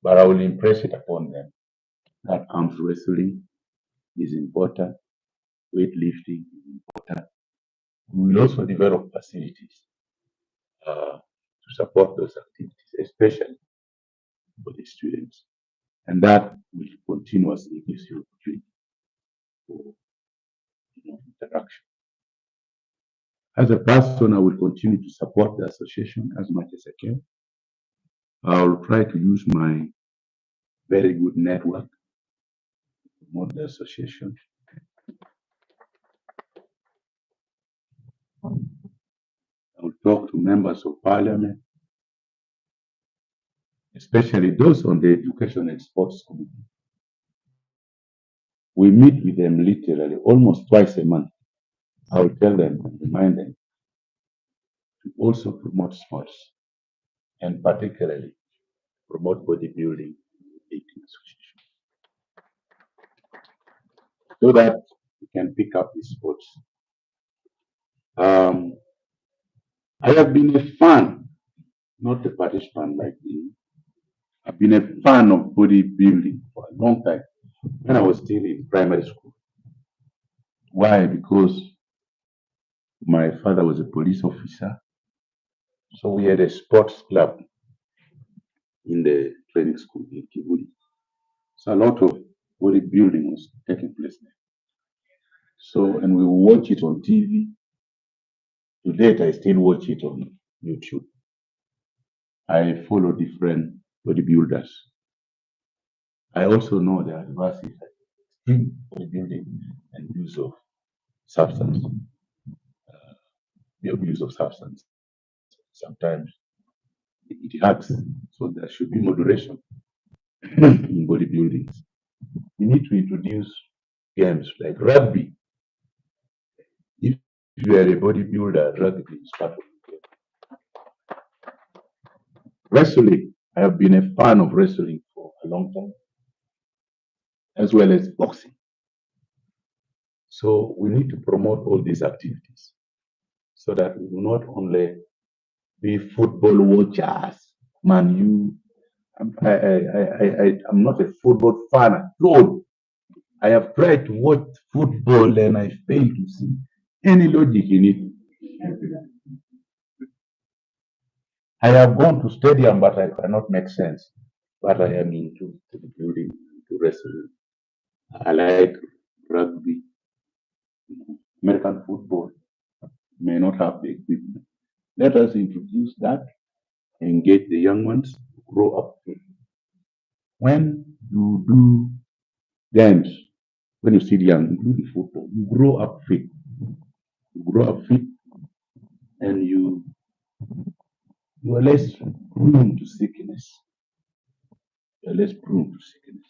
but I will impress it upon them that arms wrestling is important, weightlifting is important. We will also develop facilities to support those activities, especially for the students. And that will continuously give you opportunity for interaction. As a person, I will continue to support the association as much as I can. I will try to use my very good network to promote the association. I will talk to members of parliament, especially those on the Education and Sports Committee. We meet with them literally almost twice a month. I will tell them and remind them to also promote sports, and particularly promote bodybuilding eating association, so that we can pick up the sports. I have been a fan, not a participant like you. I've been a fan of bodybuilding for a long time, when I was still in primary school. Why? Because my father was a police officer, so we had a sports club in the training school in Kibuli. So a lot of bodybuilding was taking place there. So, and we watch it on TV. To date, I still watch it on YouTube. I follow different bodybuilders. I also know the adversity in bodybuilding and use of substance, the abuse of substance. Sometimes it hurts, so there should be moderation in bodybuilding. We need to introduce games like rugby. If you are a bodybuilder, rugby is part of the game. Wrestling, I have been a fan of wrestling for a long time, as well as boxing. So we need to promote all these activities so that we will not only be football watchers. Man, I'm not a football fan at all. I have tried to watch football and I fail to see any logic in it. I have gone to stadium, but I cannot make sense. But I am into building, to wrestling. I like rugby. American football may not have the equipment. Let us introduce that, engage the young ones, grow up. When you do games, when you see the young, including football, you grow up fit. You grow up fit, and you are less prone to sickness. You are less prone to sickness.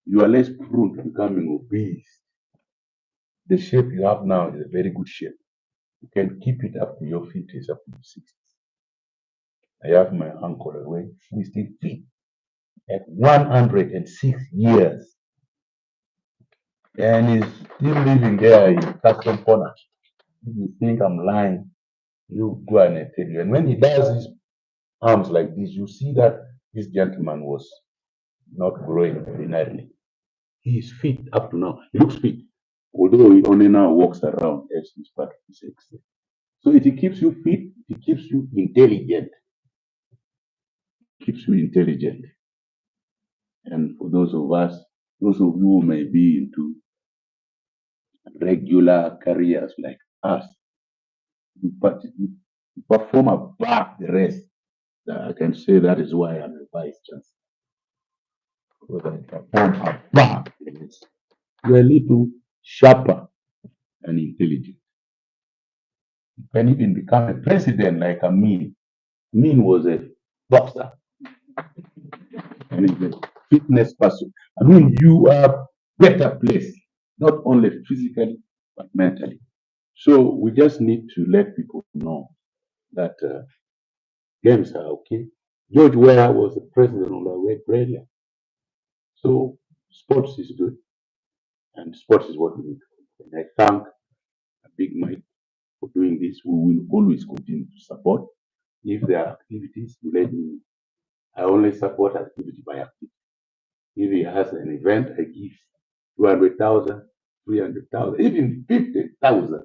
You are less prone to becoming obese. The shape you have now is a very good shape. You can keep it up to your 50s, up to your 60s. I have my uncle away, he's still fit at 106 years. And he's still living there in Custom Corner. If you think I'm lying, you go and I tell you. And when he does his arms like this, you see that this gentleman was not growing linearly. He is fit up to now. He looks fit, although he only now walks around as he's part of his exercise. So it keeps you fit, it keeps you intelligent. Keeps you intelligent. And for those of us, those of you who may be into regular careers like us, you perform above the rest. I can say that is why I'm a vice chancellor. Because I perform above the rest. You're a little sharper and intelligent. You can even become a president like Amin. Amin was a boxer and he's a fitness person. I mean, you are better placed, not only physically, but mentally. So we just need to let people know that games are okay. George Weah was the president of the West Australia. So sports is good, and sports is what we need. And I thank Big Mike for doing this. We will always continue to support. If there are activities, let me know. I only support activity by activity. If he has an event, I give 200,000, 300,000, even 50,000.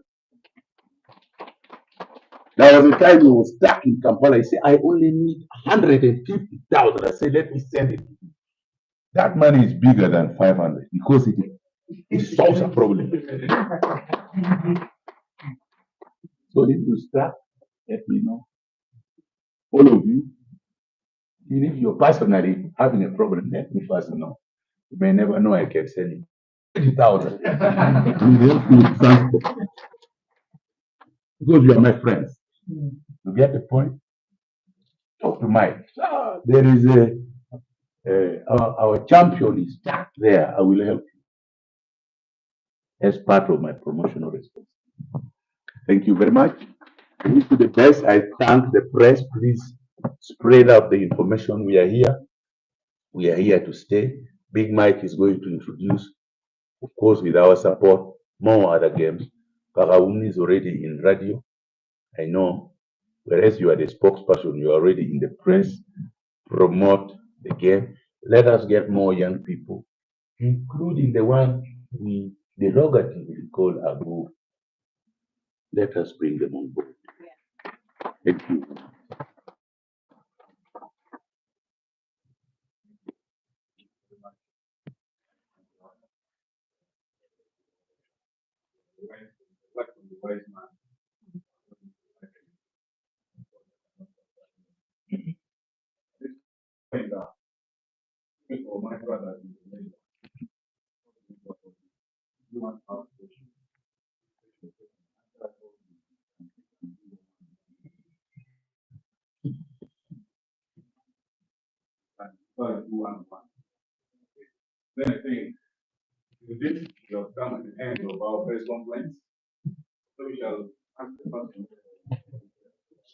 There was a time he was stuck in Kampala. He said, I only need 150,000. I said, let me send it. That money is bigger than 500 because it solves a problem. So if you start, let me know. All of you, even if you're personally having a problem, let me first know. You may never know I can send you 20,000. Because you are my friends. You get the point? Talk to Mike. There is our champion is stuck there. I will help you as part of my promotional response. Thank you very much. I wish you the best. I thank the press. Please spread out the information. We are here. We are here to stay. Big Mike is going to introduce, of course, with our support, more other games. Karauni is already in radio. I know. Whereas you are the spokesperson, you are already in the press. Promote the game. Let us get more young people, including the one we derogatively call Abu. Let us bring them on board. Thank you. My brother. Then I think with this, we have come at the end of our press conference. So we shall ask the person to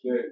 share.